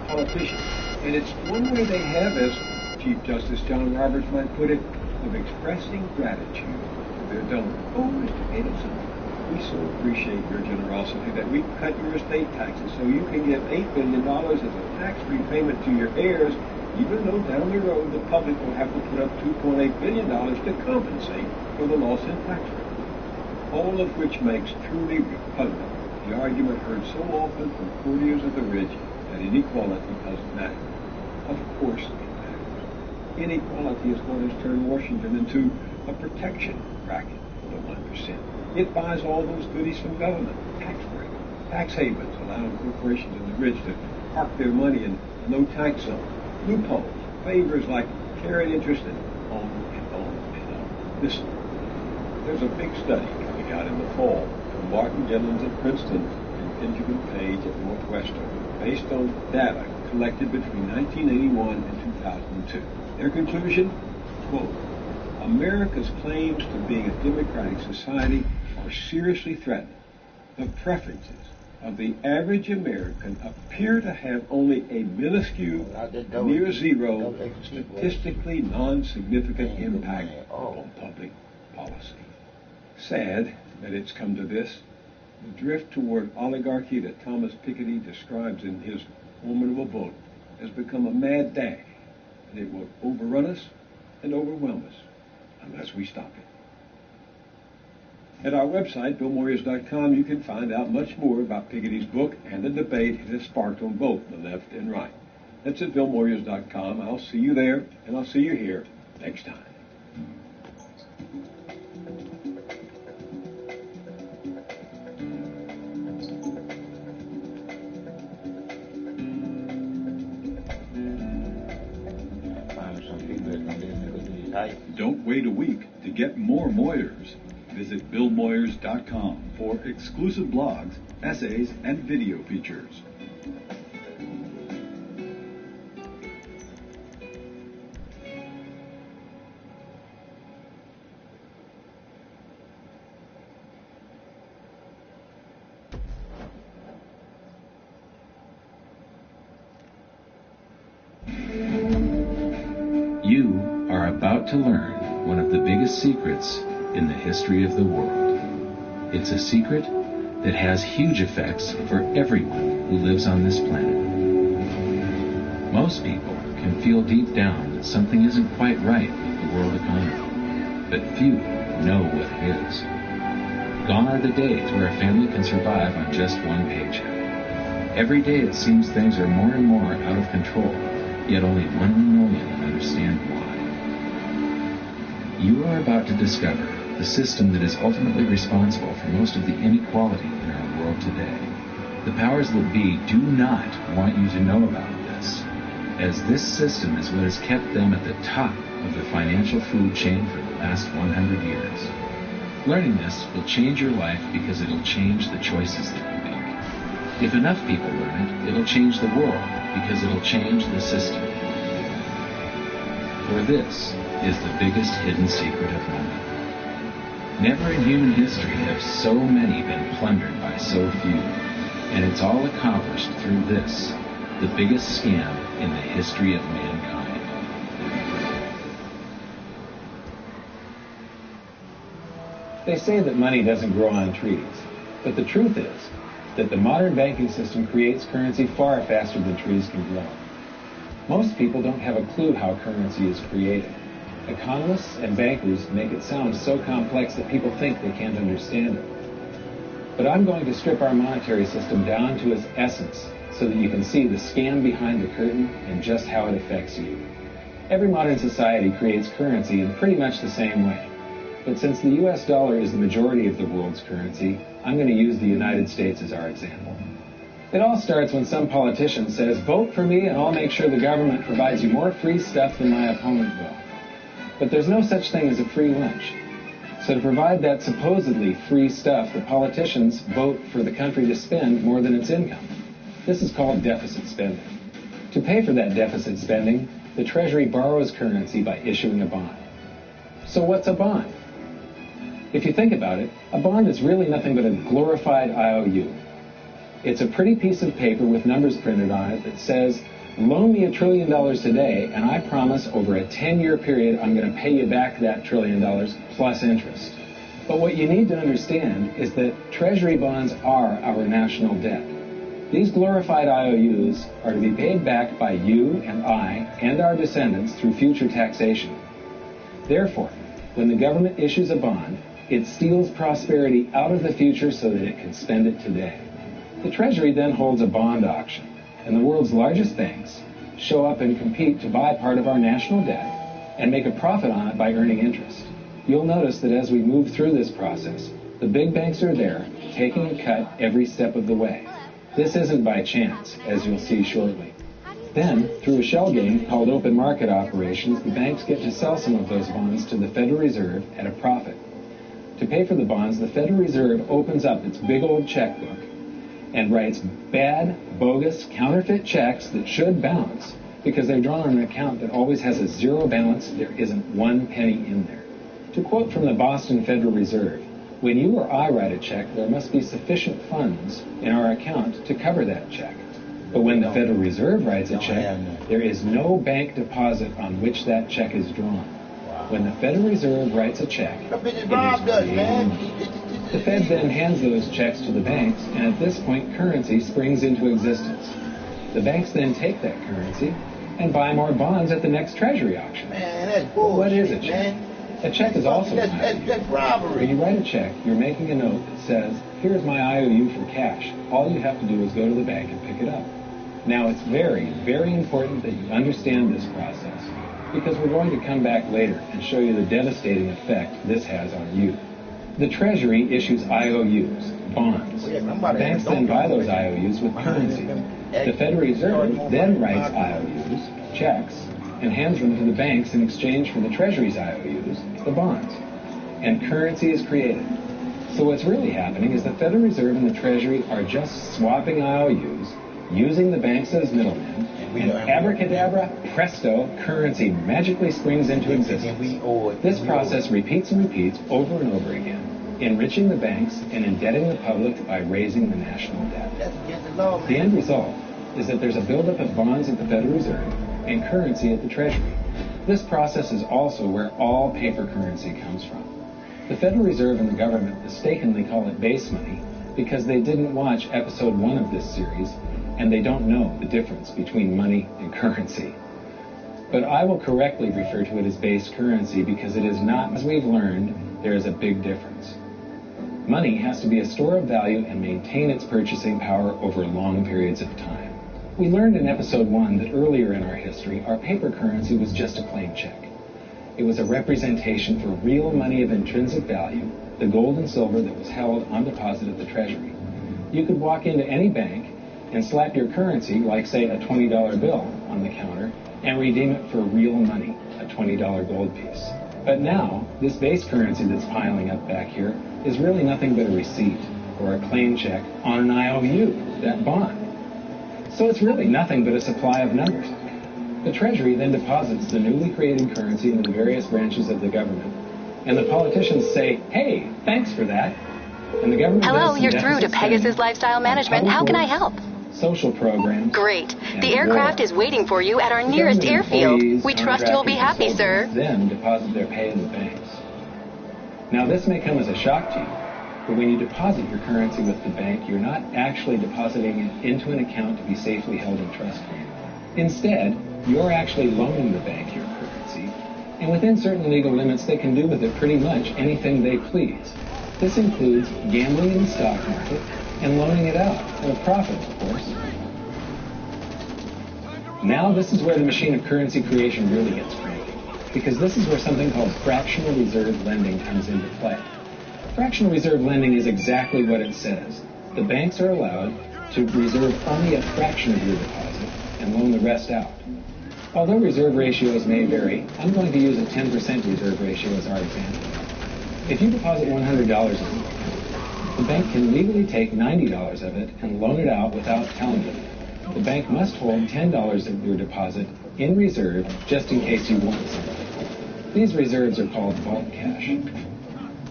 S10: politicians. And it's one way they have, as Chief Justice John Roberts might put it, of expressing gratitude to their donors. Oh, Mr. Edison, We so appreciate your generosity that we cut your estate taxes so you can give $8 billion as a tax-free payment to your heirs, even though down the road the public will have to put up $2.8 billion to compensate for the loss in tax revenue. All of which makes truly repugnant the argument heard so often from courtiers of the rich that inequality doesn't matter. Of course it matters. Inequality is what has turned Washington into a protection racket for the 1%. It buys all those goodies from government, tax breaks, tax havens, allowing corporations and the rich to park their money in no tax zones, loopholes, favors like carried interest, and on and on and on. Listen, there's a big study coming out in the fall from Martin Jennings at Princeton and Benjamin Page at Northwestern, based on data collected between 1981 and 2002. Their conclusion, quote, America's claims to being a democratic society are seriously threatened. The preferences of the average American appear to have only a minuscule, near zero, statistically non-significant impact on public policy. Sad that it's come to this. The drift toward oligarchy that Thomas Piketty describes in his formidable book has become a mad dash, and it will overrun us and overwhelm us unless we stop it. At our website, BillMoyers.com, you can find out much more about Piketty's book and the debate it has sparked on both the left and right. That's at BillMoyers.com. I'll see you there, and I'll see you here next time.
S13: Don't wait a week to get more Moyers. Visit BillMoyers.com for exclusive blogs, essays, and video features.
S14: You are about to learn one of the biggest secrets in the history of the world. It's a secret that has huge effects for everyone who lives on this planet. Most people can feel deep down that something isn't quite right with the world economy, but few know what it is. Gone are the days where a family can survive on just one paycheck. Every day it seems things are more and more out of control, yet only 1 million understand why. You are about to discover the system that is ultimately responsible for most of the inequality in our world today. The powers that be do not want you to know about this, as this system is what has kept them at the top of the financial food chain for the last 100 years. Learning this will change your life because it'll change the choices that you make. If enough people learn it, it'll change the world because it'll change the system. For this is the biggest hidden secret of money. Never in human history have so many been plundered by so few, and it's all accomplished through this, the biggest scam in the history of mankind.
S15: They say that money doesn't grow on trees, but the truth is that the modern banking system creates currency far faster than trees can grow. Most people don't have a clue how currency is created. Economists and bankers make it sound so complex that people think they can't understand it. But I'm going to strip our monetary system down to its essence so that you can see the scam behind the curtain and just how it affects you. Every modern society creates currency in pretty much the same way. But since the US dollar is the majority of the world's currency, I'm going to use the United States as our example. It all starts when some politician says, vote for me and I'll make sure the government provides you more free stuff than my opponent will. But there's no such thing as a free lunch. So to provide that supposedly free stuff, the politicians vote for the country to spend more than its income. This is called deficit spending. To pay for that deficit spending, the Treasury borrows currency by issuing a bond. So what's a bond? If you think about it, a bond is really nothing but a glorified IOU. It's a pretty piece of paper with numbers printed on it that says, loan me $1 trillion today, and I promise over a 10-year period I'm going to pay you back that $1 trillion plus interest. But what you need to understand is that Treasury bonds are our national debt. These glorified IOUs are to be paid back by you and I and our descendants through future taxation. Therefore, when the government issues a bond, it steals prosperity out of the future so that it can spend it today. The Treasury then holds a bond auction, and the world's largest banks show up and compete to buy part of our national debt and make a profit on it by earning interest. You'll notice that as we move through this process, the big banks are there, taking a cut every step of the way. This isn't by chance, as you'll see shortly. Then, through a shell game called open market operations, the banks get to sell some of those bonds to the Federal Reserve at a profit. To pay for the bonds, the Federal Reserve opens up its big old checkbook and writes bad, bogus, counterfeit checks that should bounce because they're drawn on an account that always has a zero balance. There isn't one penny in there. To quote from the Boston Federal Reserve, when you or I write a check, there must be sufficient funds in our account to cover that check. But when the Federal Reserve writes a check, there is no bank deposit on which that check is drawn. When the Federal Reserve writes a check, it is created. The Fed then hands those checks to the banks, and at this point, currency springs into existence. The banks then take that currency and buy more bonds at the next Treasury auction.
S1: Man, that's bullshit,
S15: what is a check?
S1: Man.
S15: A check is also an IOU.
S1: That's robbery.
S15: When you write a check, you're making a note that says, here's my IOU for cash. All you have to do is go to the bank and pick it up. Now, it's very, very important that you understand this process because we're going to come back later and show you the devastating effect this has on you. The Treasury issues IOUs, bonds. Banks then buy those IOUs with currency. The Federal Reserve then writes IOUs, checks, and hands them to the banks in exchange for the Treasury's IOUs, the bonds. And currency is created. So what's really happening is the Federal Reserve and the Treasury are just swapping IOUs, using the banks as middlemen, and abracadabra, presto, currency magically springs into existence. This process repeats and repeats over and over again, enriching the banks and indebting the public by raising the national debt. The end result is that there's a buildup of bonds at the Federal Reserve and currency at the Treasury. This process is also where all paper currency comes from. The Federal Reserve and the government mistakenly call it base money because they didn't watch episode 1 of this series and they don't know the difference between money and currency. But I will correctly refer to it as base currency because it is not. As we've learned, there is a big difference. Money has to be a store of value and maintain its purchasing power over long periods of time. We learned in episode 1 that earlier in our history, our paper currency was just a plain check. It was a representation for real money of intrinsic value, the gold and silver that was held on deposit at the Treasury. You could walk into any bank and slap your currency, like say a $20 bill, on the counter and redeem it for real money, a $20 gold piece. But now, this base currency that's piling up back here is really nothing but a receipt or a claim check on an IOU, that bond. So it's really nothing but a supply of numbers. The Treasury then deposits the newly created currency into the various branches of the government. And the politicians say, hey, thanks for that. And the government
S12: Hello, you're through to Pegasus Lifestyle Management. How can I help?
S15: Social programs.
S12: Great. The aircraft is waiting for you at our nearest airfield. We trust you'll be happy, sir.
S15: Then deposit their pay in the banks. Now, this may come as a shock to you, but when you deposit your currency with the bank, you're not actually depositing it into an account to be safely held in trust for you. Instead, you're actually loaning the bank your currency, and within certain legal limits, they can do with it pretty much anything they please. This includes gambling in the stock market and loaning it out at a profit, of course. Now, this is where the machine of currency creation really gets cranky, because this is where something called fractional reserve lending comes into play. Fractional reserve lending is exactly what it says. The banks are allowed to reserve only a fraction of your deposit and loan the rest out. Although reserve ratios may vary, I'm going to use a 10% reserve ratio as our example. If you deposit $100 in your account, the bank can legally take $90 of it and loan it out without telling you. The bank must hold $10 of your deposit in reserve just in case you want something. These reserves are called vault cash.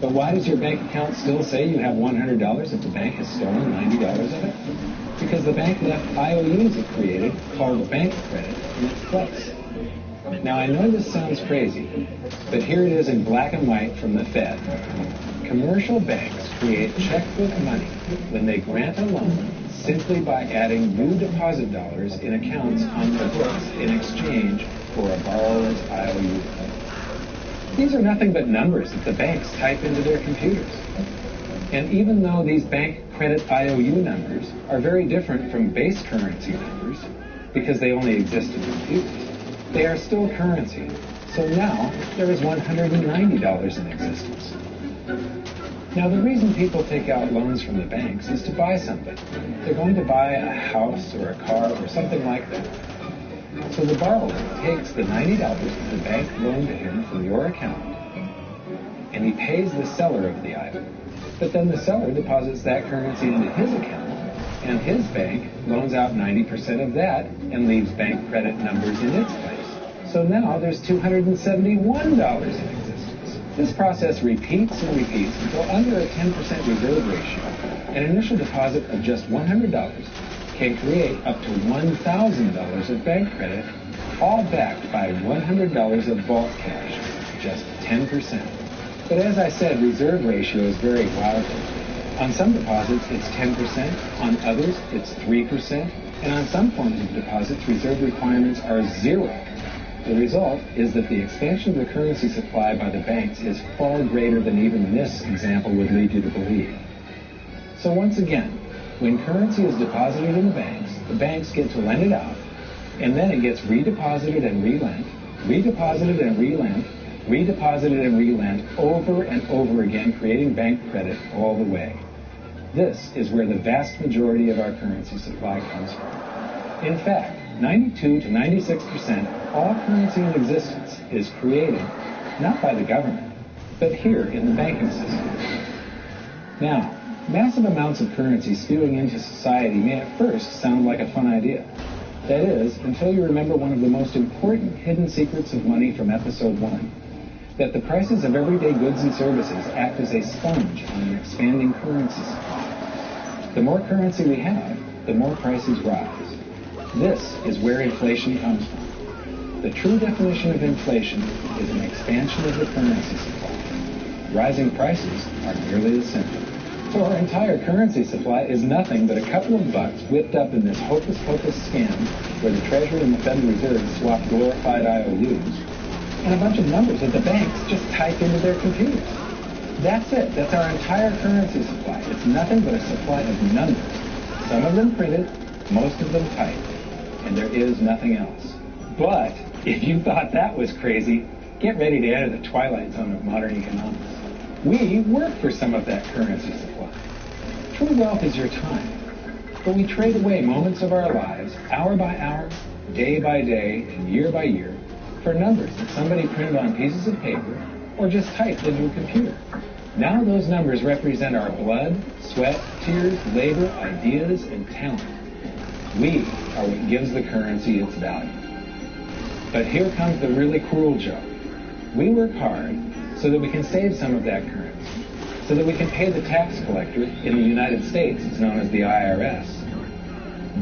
S15: But why does your bank account still say you have $100 if the bank has stolen $90 of it? Because the bank left IOUs it created, called bank credit, in its place. Now, I know this sounds crazy, but here it is in black and white from the Fed. commercial banks create checkbook money when they grant a loan simply by adding new deposit dollars in accounts on their books in exchange for a borrower's IOU. These are nothing but numbers that the banks type into their computers. And even though these bank credit IOU numbers are very different from base currency numbers, because they only exist in computers, they are still currency. So now there is $190 in existence. Now the reason people take out loans from the banks is to buy something. They're going to buy a house or a car or something like that. So the borrower takes the $90 that the bank loaned to him from your account, and he pays the seller of the item. But then the seller deposits that currency into his account, and his bank loans out 90% of that and leaves bank credit numbers in its place. So now there's $271 in existence. This process repeats and repeats until under a 10% reserve ratio, an initial deposit of just $100 can create up to $1,000 of bank credit, all backed by $100 of vault cash, just 10%. But as I said, reserve ratios vary wildly. On some deposits, it's 10%, on others, it's 3%, and on some forms of deposits, reserve requirements are 0. The result is that the expansion of the currency supply by the banks is far greater than even this example would lead you to believe. So once again, when currency is deposited in the banks get to lend it out, and then it gets redeposited and relent, redeposited and relent, redeposited and relent over and over again, creating bank credit all the way. This is where the vast majority of our currency supply comes from. In fact, 92 to 96% of all currency in existence is created not by the government, but here in the banking system. Now, massive amounts of currency spewing into society may at first sound like a fun idea. That is, until you remember one of the most important hidden secrets of money from episode 1, that the prices of everyday goods and services act as a sponge on an expanding currency supply. The more currency we have, the more prices rise. This is where inflation comes from. The true definition of inflation is an expansion of the currency supply. Rising prices are merely the symptom. So our entire currency supply is nothing but a couple of bucks whipped up in this hocus-pocus scam where the Treasury and the Federal Reserve swap glorified IOUs, and a bunch of numbers that the banks just type into their computers. That's it. That's our entire currency supply. It's nothing but a supply of numbers. Some of them printed, most of them typed, and there is nothing else. But if you thought that was crazy, get ready to enter the twilight zone of modern economics. We work for some of that currency supply. True wealth is your time, but we trade away moments of our lives, hour by hour, day by day, and year by year, for numbers that somebody printed on pieces of paper or just typed into a computer. Now those numbers represent our blood, sweat, tears, labor, ideas, and talent. We are what gives the currency its value. But here comes the really cruel joke. We work hard so that we can save some of that currency, so that we can pay the tax collector in the United States, it's known as the IRS.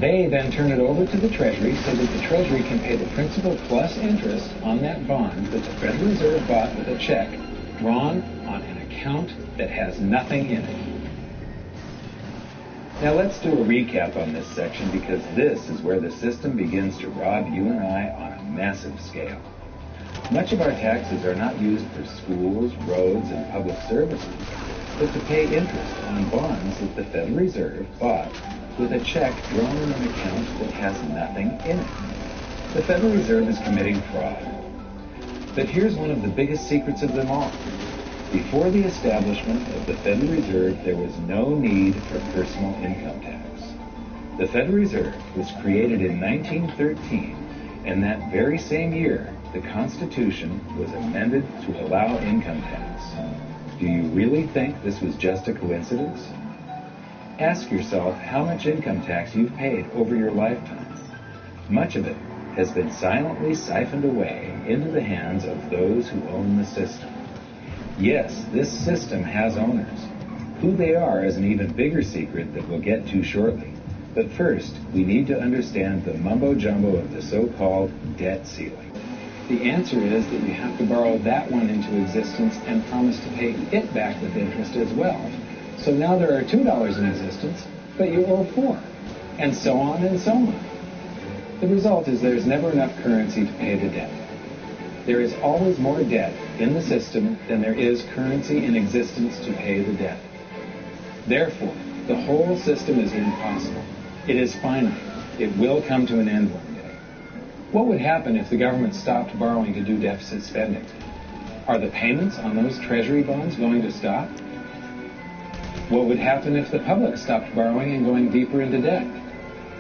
S15: They then turn it over to the Treasury so that the Treasury can pay the principal plus interest on that bond that the Federal Reserve bought with a check drawn on an account that has nothing in it. Now let's do a recap on this section, because this is where the system begins to rob you and I on a massive scale. Much of our taxes are not used for schools, roads, and public services, but to pay interest on bonds that the Federal Reserve bought with a check drawn on an account that has nothing in it. The Federal Reserve is committing fraud. But here's one of the biggest secrets of them all. Before the establishment of the Federal Reserve, there was no need for personal income tax. The Federal Reserve was created in 1913, and that very same year, the Constitution was amended to allow income tax. Do you really think this was just a coincidence? Ask yourself how much income tax you've paid over your lifetime. Much of it has been silently siphoned away into the hands of those who own the system. Yes, this system has owners. Who they are is an even bigger secret that we'll get to shortly. But first, we need to understand the mumbo-jumbo of the so-called debt ceiling. The answer is that you have to borrow that one into existence and promise to pay it back with interest as well. So now there are $2 in existence, but you owe $4, and so on and so on. The result is there's never enough currency to pay the debt. There is always more debt in the system than there is currency in existence to pay the debt. Therefore, the whole system is impossible. It is finite. It will come to an end one day. What would happen if the government stopped borrowing to do deficit spending? Are the payments on those treasury bonds going to stop? What would happen if the public stopped borrowing and going deeper into debt?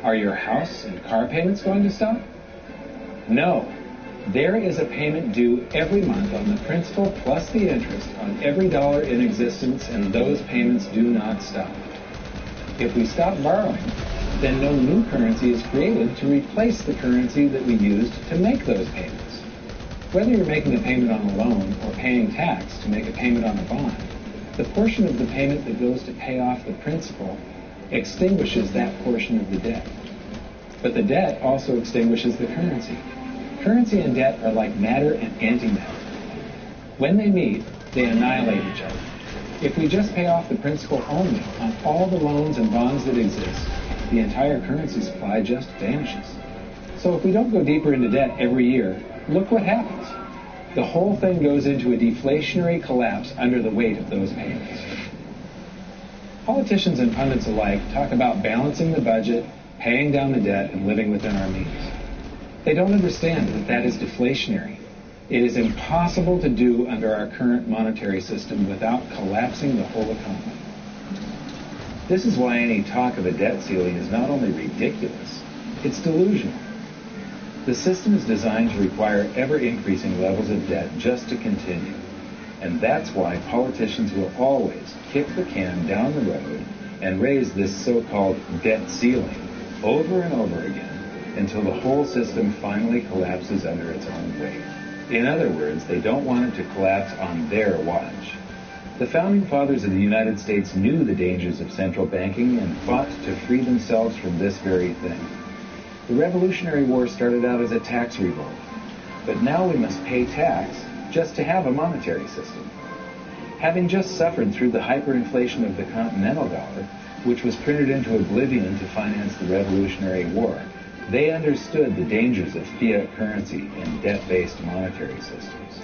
S15: Are your house and car payments going to stop? No. There is a payment due every month on the principal plus the interest on every dollar in existence, and those payments do not stop. If we stop borrowing, then no new currency is created to replace the currency that we used to make those payments. Whether you're making a payment on a loan or paying tax to make a payment on a bond, the portion of the payment that goes to pay off the principal extinguishes that portion of the debt. But the debt also extinguishes the currency. Currency and debt are like matter and antimatter. When they meet, they annihilate each other. If we just pay off the principal only on all the loans and bonds that exist, the entire currency supply just vanishes. So if we don't go deeper into debt every year, look what happens. The whole thing goes into a deflationary collapse under the weight of those payments. Politicians and pundits alike talk about balancing the budget, paying down the debt, and living within our means. They don't understand that that is deflationary. It is impossible to do under our current monetary system without collapsing the whole economy. This is why any talk of a debt ceiling is not only ridiculous, it's delusional. The system is designed to require ever-increasing levels of debt just to continue. And that's why politicians will always kick the can down the road and raise this so-called debt ceiling over and over again until the whole system finally collapses under its own weight. In other words, they don't want it to collapse on their watch. The Founding Fathers of the United States knew the dangers of central banking and fought to free themselves from this very thing. The Revolutionary War started out as a tax revolt, but now we must pay tax just to have a monetary system. Having just suffered through the hyperinflation of the Continental dollar, which was printed into oblivion to finance the Revolutionary War, they understood the dangers of fiat currency and debt-based monetary systems.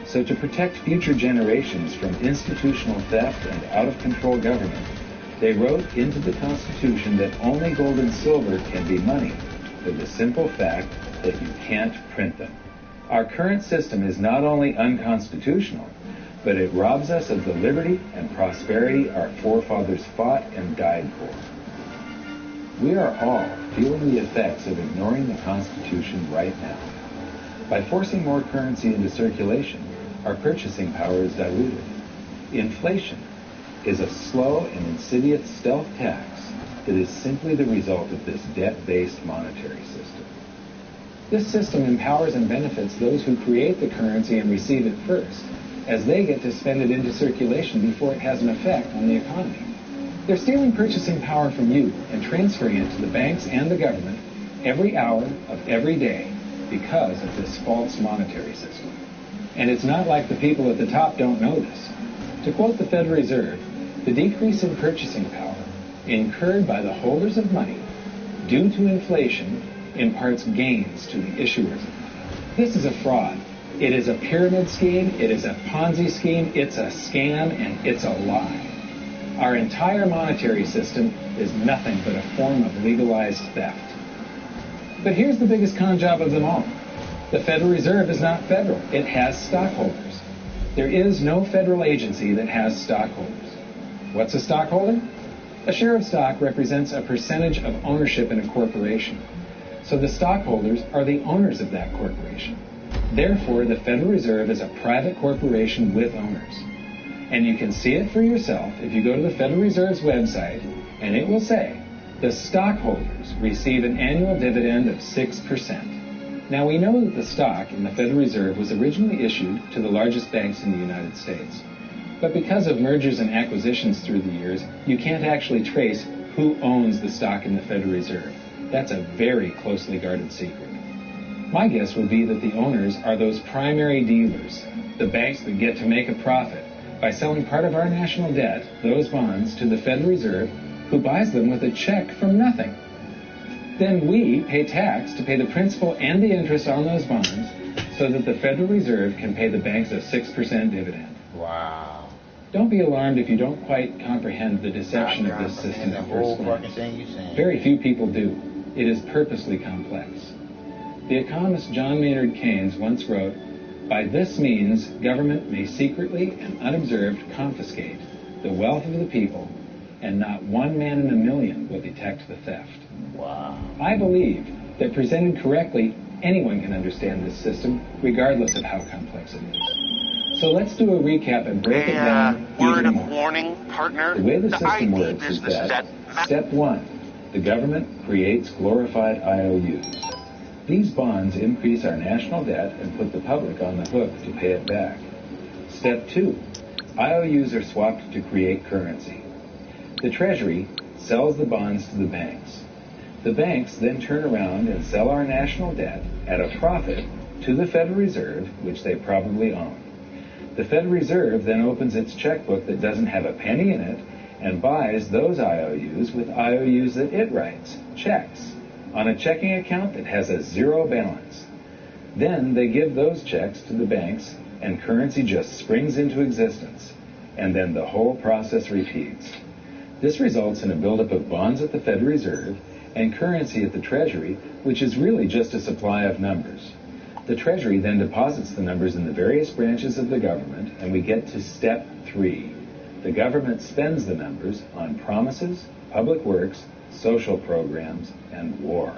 S15: So to protect future generations from institutional theft and out-of-control government, they wrote into the Constitution that only gold and silver can be money, for the simple fact that you can't print them. Our current system is not only unconstitutional, but it robs us of the liberty and prosperity our forefathers fought and died for. We are all feeling the effects of ignoring the Constitution right now. By forcing more currency into circulation, our purchasing power is diluted. Inflation is a slow and insidious stealth tax that is simply the result of this debt-based monetary system. This system empowers and benefits those who create the currency and receive it first, as they get to spend it into circulation before it has an effect on the economy. They're stealing purchasing power from you and transferring it to the banks and the government every hour of every day because of this false monetary system. And it's not like the people at the top don't know this. To quote the Federal Reserve, the decrease in purchasing power incurred by the holders of money due to inflation imparts gains to the issuers of money. This is a fraud. It is a pyramid scheme. It is a Ponzi scheme. It's a scam, and it's a lie. Our entire monetary system is nothing but a form of legalized theft. But here's the biggest con job of them all. The Federal Reserve is not federal. It has stockholders. There is no federal agency that has stockholders. What's a stockholder? A share of stock represents a percentage of ownership in a corporation. So the stockholders are the owners of that corporation. Therefore, the Federal Reserve is a private corporation with owners. And you can see it for yourself if you go to the Federal Reserve's website, and it will say, the stockholders receive an annual dividend of 6%. Now, we know that the stock in the Federal Reserve was originally issued to the largest banks in the United States. But because of mergers and acquisitions through the years, you can't actually trace who owns the stock in the Federal Reserve. That's a very closely guarded secret. My guess would be that the owners are those primary dealers, the banks that get to make a profit by selling part of our national debt, those bonds, to the Federal Reserve, who buys them with a check from nothing. Then we pay tax to pay the principal and the interest on those bonds so that the Federal Reserve can pay the banks a 6% dividend.
S1: Wow.
S15: Don't be alarmed if you don't quite comprehend the deception of this system at first glance. Very few people do. It is purposely complex. The economist John Maynard Keynes once wrote, "By this means, government may secretly and unobserved confiscate the wealth of the people, and not one man in a million will detect the theft."
S1: Wow.
S15: I believe that presented correctly, anyone can understand this system, regardless of how complex it is. So let's do a recap and break it down
S8: Word
S15: even
S8: of
S15: more.
S8: warning, partner.
S15: The way the system
S8: IT
S15: works is
S8: business
S15: that,
S8: at
S15: step one, the government creates glorified IOUs. These bonds increase our national debt and put the public on the hook to pay it back. Step two, IOUs are swapped to create currency. The Treasury sells the bonds to the banks. The banks then turn around and sell our national debt at a profit to the Federal Reserve, which they probably own. The Federal Reserve then opens its checkbook that doesn't have a penny in it and buys those IOUs with IOUs that it writes, checks, on a checking account that has a zero balance. Then they give those checks to the banks and currency just springs into existence. And then the whole process repeats. This results in a buildup of bonds at the Federal Reserve and currency at the Treasury, which is really just a supply of numbers. The Treasury then deposits the numbers in the various branches of the government, and we get to step three. The government spends the numbers on promises, public works, social programs, and war.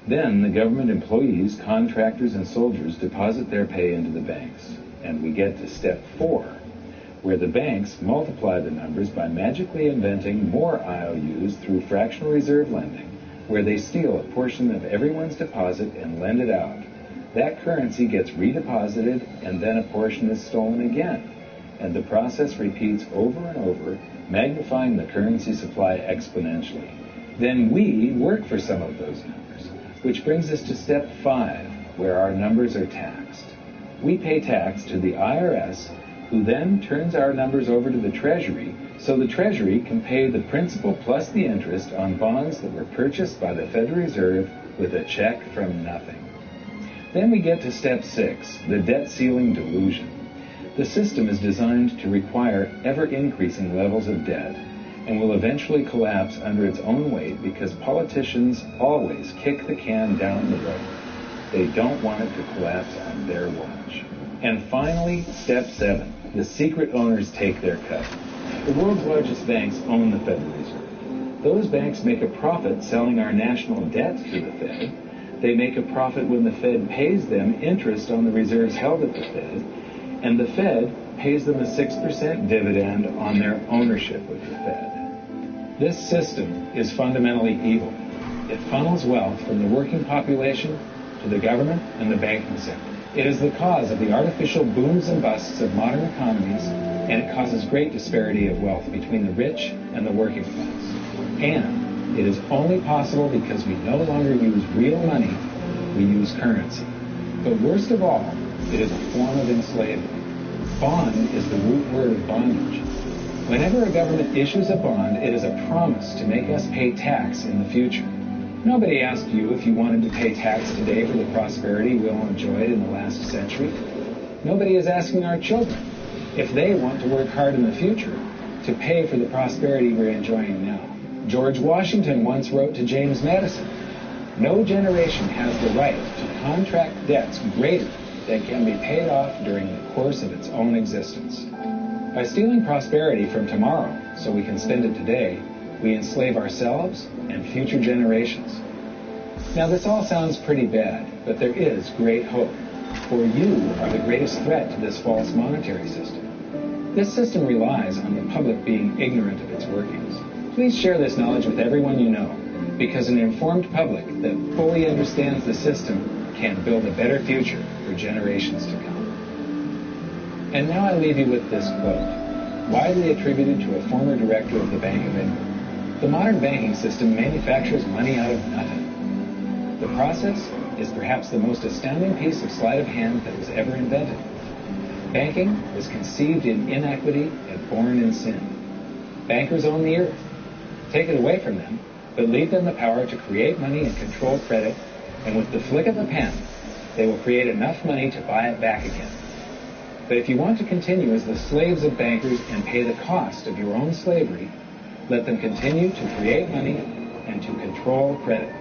S15: Then the government employees, contractors, and soldiers deposit their pay into the banks, and we get to step four, where the banks multiply the numbers by magically inventing more IOUs through fractional reserve lending, where they steal a portion of everyone's deposit and lend it out. That currency gets redeposited, and then a portion is stolen again. And the process repeats over and over, magnifying the currency supply exponentially. Then we work for some of those numbers, which brings us to step five, where our numbers are taxed. We pay tax to the IRS, who then turns our numbers over to the Treasury, so the Treasury can pay the principal plus the interest on bonds that were purchased by the Federal Reserve with a check from nothing. Then we get to step six, the debt ceiling delusion. The system is designed to require ever-increasing levels of debt and will eventually collapse under its own weight because politicians always kick the can down the road. They don't want it to collapse on their watch. And finally, step seven, the secret owners take their cut. The world's largest banks own the Federal Reserve. Those banks make a profit selling our national debt to the Fed. They make a profit when the Fed pays them interest on the reserves held at the Fed, and the Fed pays them a 6% dividend on their ownership of the Fed. This system is fundamentally evil. It funnels wealth from the working population to the government and the banking sector. It is the cause of the artificial booms and busts of modern economies, and it causes great disparity of wealth between the rich and the working class. And it is only possible because we no longer use real money, we use currency. But worst of all, it is a form of enslavement. Bond is the root word of bondage. Whenever a government issues a bond, it is a promise to make us pay tax in the future. Nobody asked you if you wanted to pay tax today for the prosperity we all enjoyed in the last century. Nobody is asking our children if they want to work hard in the future to pay for the prosperity we're enjoying now. George Washington once wrote to James Madison, "No generation has the right to contract debts greater than can be paid off during the course of its own existence." By stealing prosperity from tomorrow so we can spend it today, we enslave ourselves and future generations. Now this all sounds pretty bad, but there is great hope, for you are the greatest threat to this false monetary system. This system relies on the public being ignorant of its workings. Please share this knowledge with everyone you know, because an informed public that fully understands the system can build a better future for generations to come. And now I leave you with this quote, widely attributed to a former director of the Bank of England. "The modern banking system manufactures money out of nothing. The process is perhaps the most astounding piece of sleight of hand that was ever invented. Banking was conceived in inequity and born in sin. Bankers own the earth. Take it away from them, but leave them the power to create money and control credit, and with the flick of a pen, they will create enough money to buy it back again. But if you want to continue as the slaves of bankers and pay the cost of your own slavery, let them continue to create money and to control credit.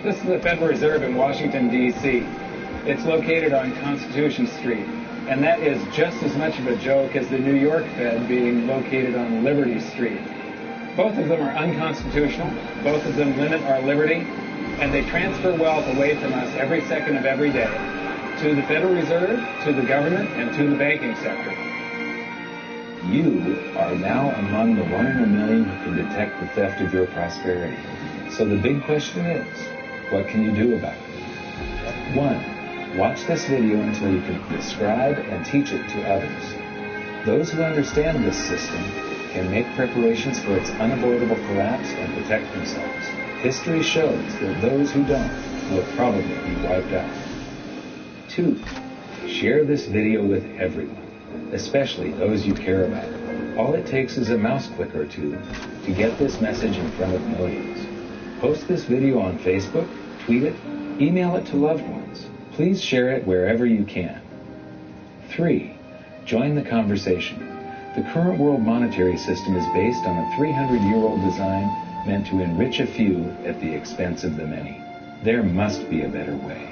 S15: This is the Federal Reserve in Washington, D.C. It's located on Constitution Street, and that is just as much of a joke as the New York Fed being located on Liberty Street. Both of them are unconstitutional, both of them limit our liberty, and they transfer wealth away from us every second of every day to the Federal Reserve, to the government, and to the banking sector.
S14: You are now among the 1 in a million who can detect the theft of your prosperity. So the big question is, what can you do about it? 1. Watch this video until you can describe and teach it to others. Those who understand this system can make preparations for its unavoidable collapse and protect themselves. History shows that those who don't will probably be wiped out. 2. Share this video with everyone, especially those you care about. All it takes is a mouse click or two to get this message in front of millions. Post this video on Facebook, tweet it, email it to loved ones. Please share it wherever you can. 3. Join the conversation. The current world monetary system is based on a 300-year-old design meant to enrich a few at the expense of the many. There must be a better way.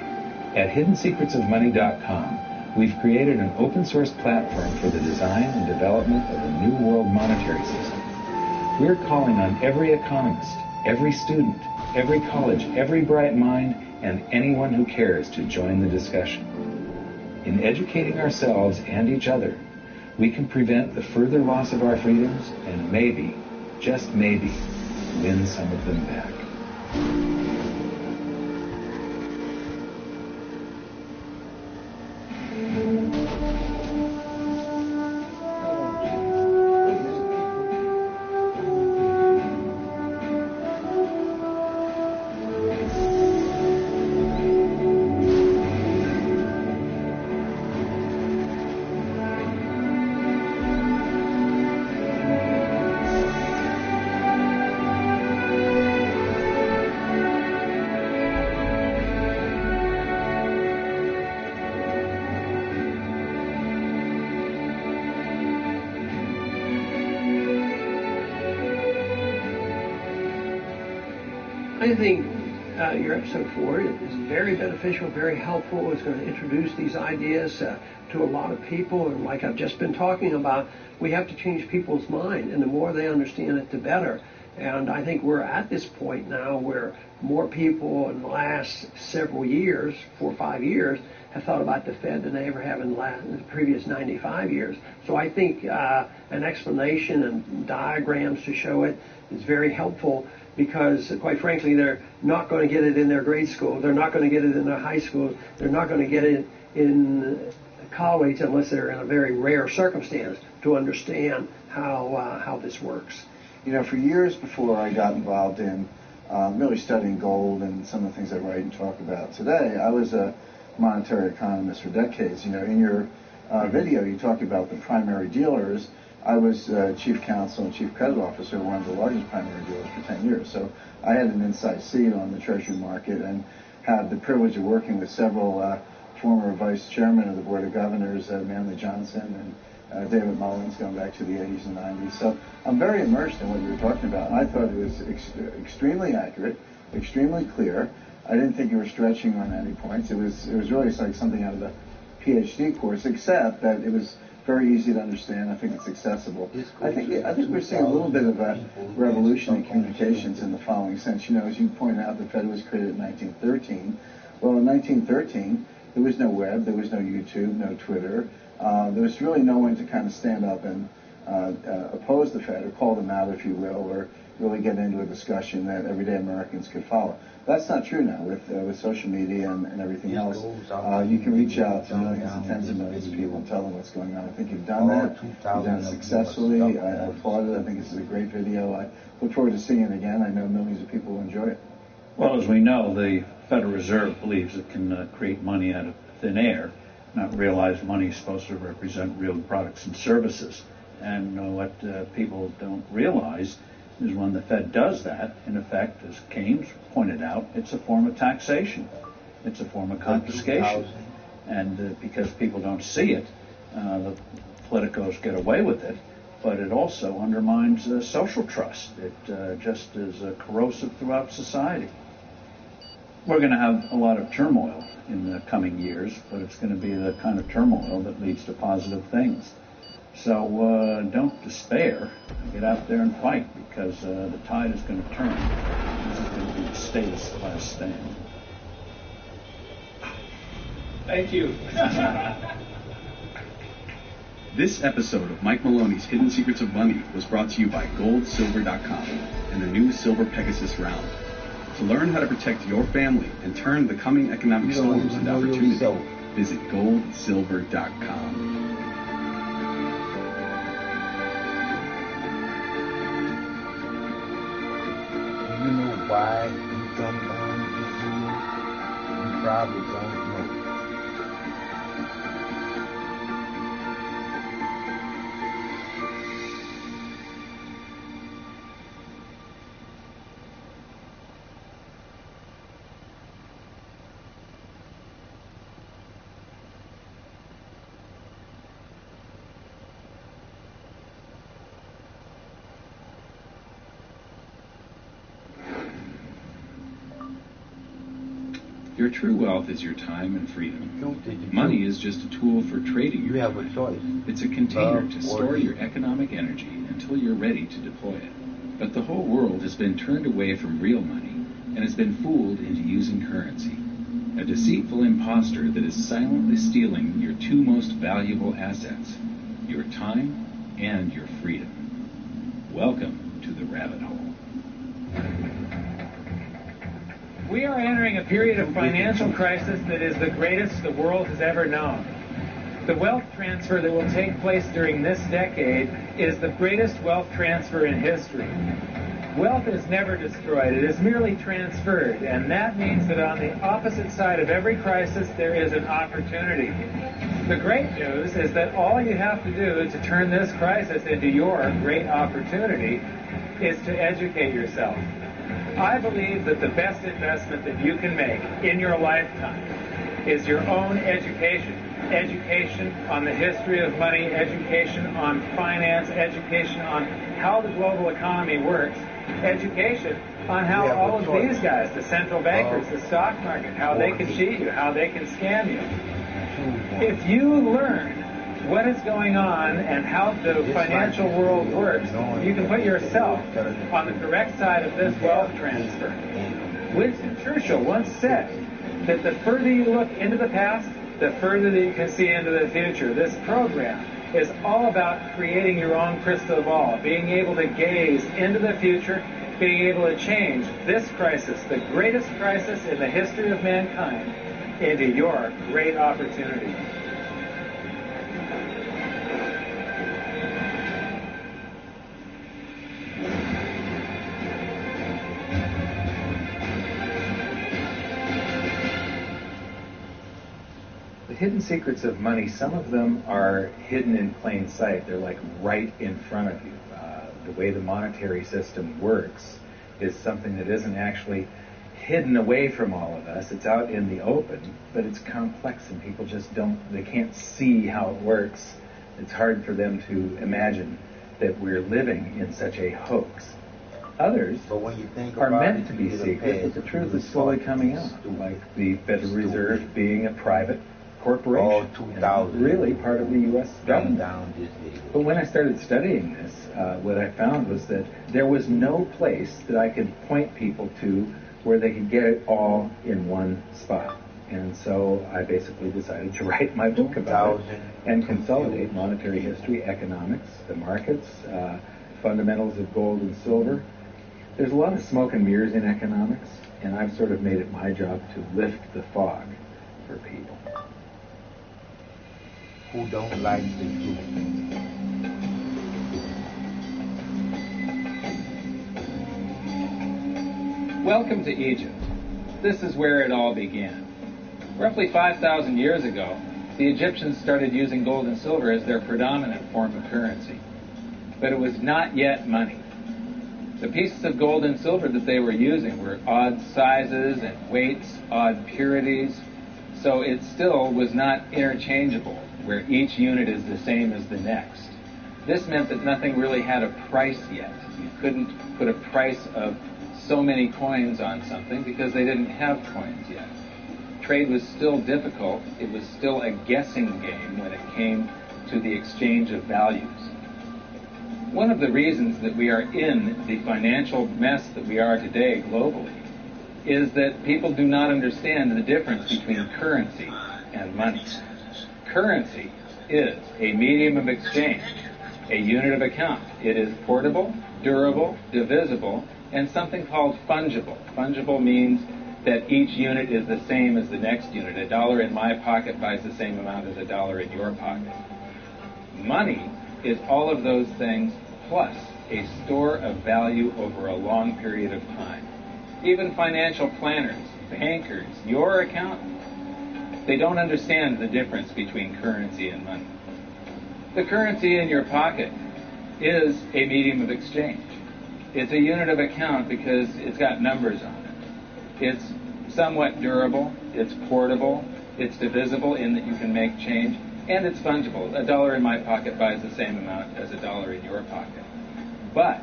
S14: At hiddensecretsofmoney.com, we've created an open-source platform for the design and development of a new world monetary system. We're calling on every economist, every student, every college, every bright mind, and anyone who cares to join the discussion. In educating ourselves and each other, we can prevent the further loss of our freedoms and maybe, just maybe, win some of them back.
S10: I think your episode 4 is very beneficial, very helpful. It's going to introduce these ideas to a lot of people. And like I've just been talking about, we have to change people's mind. And the more they understand it, the better. And I think we're at this point now where more people in the last several years, 4 or 5 years, have thought about the Fed than they ever have in the previous 95 years. So I think an explanation and diagrams to show it is very helpful, because quite frankly, they're not going to get it in their grade school. They're not going to get it in their high school. They're not going to get it in college unless they're in a very rare circumstance to understand how this works.
S16: You know, for years before I got involved in really studying gold and some of the things I write and talk about today, I was a monetary economist for decades. You know, in your video, you talk about the primary dealers. I was chief counsel and chief credit officer of one of the largest primary dealers for 10 years. So I had an inside seat on the Treasury market and had the privilege of working with several former vice chairmen of the Board of Governors, Manley Johnson and David Mullins, going back to the 80s and 90s. So I'm very immersed in what you were talking about. I thought it was extremely accurate, extremely clear. I didn't think you were stretching on any points. It was really like something out of a PhD course, except that it was very easy to understand. I think it's accessible. I think we're seeing a little bit of a revolution in communications in the following sense. You know, as you pointed out, the Fed was created in 1913. Well, in 1913, there was no web, there was no YouTube, no Twitter. There was really no one to kind of stand up and oppose the Fed or call them out, if you will, or really get into a discussion that everyday Americans could follow. That's not true now with social media and everything else. You can reach out to millions and tens of millions of people and tell them what's going on. I think you've done that. You've done it successfully. I applaud it. I think this is a great video. I look forward to seeing it again. I know millions of people will enjoy it.
S17: Well, as we know, the Federal Reserve believes it can create money out of thin air, not realize money is supposed to represent real products and services. And what people don't realize is when the Fed does that, in effect, as Keynes pointed out, it's a form of taxation. It's a form of confiscation. And because people don't see it, the politicos get away with it, but it also undermines social trust. It just is corrosive throughout society. We're going to have a lot of turmoil in the coming years, but it's going to be the kind of turmoil that leads to positive things. So don't despair. Get out there and fight, because the tide is going to turn. This is going to be the status last stand.
S11: Thank you.
S18: This episode of Mike Maloney's Hidden Secrets of Money was brought to you by GoldSilver.com and the new Silver Pegasus round. To learn how to protect your family and turn the coming economic storms into opportunity, visit GoldSilver.com.
S1: You know why you come down this road? You probably don't know.
S13: Your true wealth is your time and freedom. Money is just a tool for trading.
S1: You have a choice.
S13: It's a container to store your economic energy until you're ready to deploy it. But the whole world has been turned away from real money and has been fooled into using currency. A deceitful imposter that is silently stealing your two most valuable assets, your time and your freedom. Welcome to the rabbit hole.
S15: We are entering a period of financial crisis that is the greatest the world has ever known. The wealth transfer that will take place during this decade is the greatest wealth transfer in history. Wealth is never destroyed, it is merely transferred, and that means that on the opposite side of every crisis there is an opportunity. The great news is that all you have to do to turn this crisis into your great opportunity is to educate yourself. I believe that the best investment that you can make in your lifetime is your own education. Education on the history of money, education on finance, education on how the global economy works, education on how all of these guys, the central bankers, the stock market, how they can cheat you, how they can scam you. If you learn what is going on and how the financial world works, you can put yourself on the correct side of this wealth transfer. Winston Churchill once said that the further you look into the past, the further that you can see into the future. This program is all about creating your own crystal ball, being able to gaze into the future, being able to change this crisis, the greatest crisis in the history of mankind, into your great opportunity. Hidden secrets of money, some of them are hidden in plain sight. They're like right in front of you. The way the monetary system works is something that isn't actually hidden away from all of us. It's out in the open, but it's complex and people just they can't see how it works. It's hard for them to imagine that we're living in such a hoax. Others are meant to be secret, but the truth is slowly coming out, like the Federal Reserve being a private corporation, and really part of the U.S. government. But when I started studying this, what I found was that there was no place that I could point people to where they could get it all in one spot. And so I basically decided to write my book about it and consolidate monetary history, economics, the markets, fundamentals of gold and silver. There's a lot of smoke and mirrors in economics, and I've sort of made it my job to lift the fog for people.
S1: Who don't like the truth?
S15: Welcome to Egypt. This is where it all began. Roughly 5,000 years ago, the Egyptians started using gold and silver as their predominant form of currency. But it was not yet money. The pieces of gold and silver that they were using were odd sizes and weights, odd purities, so it still was not interchangeable, where each unit is the same as the next. This meant that nothing really had a price yet. You couldn't put a price of so many coins on something because they didn't have coins yet. Trade was still difficult. It was still a guessing game when it came to the exchange of values. One of the reasons that we are in the financial mess that we are today globally is that people do not understand the difference between currency and money. Currency is a medium of exchange, a unit of account. It is portable, durable, divisible, and something called fungible. Fungible means that each unit is the same as the next unit. A dollar in my pocket buys the same amount as a dollar in your pocket. Money is all of those things plus a store of value over a long period of time. Even financial planners, bankers, your accountant, they don't understand the difference between currency and money. The currency in your pocket is a medium of exchange. It's a unit of account because it's got numbers on it. It's somewhat durable, it's portable, it's divisible in that you can make change, and it's fungible. A dollar in my pocket buys the same amount as a dollar in your pocket. But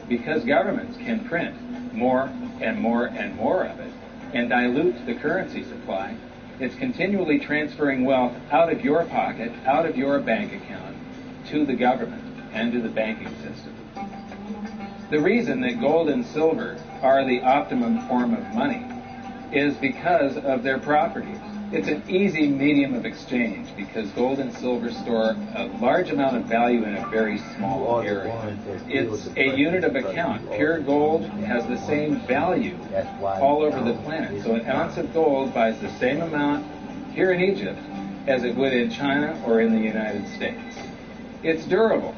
S15: because governments can print more and more and more of it and dilute the currency supply, it's continually transferring wealth out of your pocket, out of your bank account, to the government and to the banking system. The reason that gold and silver are the optimum form of money is because of their properties. It's an easy medium of exchange because gold and silver store a large amount of value in a very small area. It's a unit of account. Pure gold has the same value all over the planet. So an ounce of gold buys the same amount here in Egypt as it would in China or in the United States. It's durable.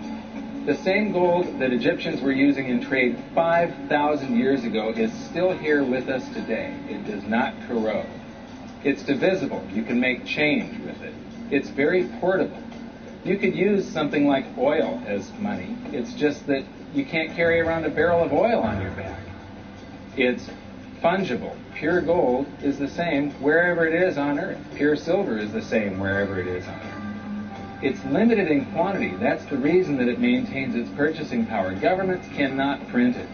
S15: The same gold that Egyptians were using in trade 5,000 years ago is still here with us today. It does not corrode. It's divisible. You can make change with it. It's very portable. You could use something like oil as money. It's just that you can't carry around a barrel of oil on your back. It's fungible. Pure gold is the same wherever it is on Earth. Pure silver is the same wherever it is on Earth. It's limited in quantity. That's the reason that it maintains its purchasing power. Governments cannot print it.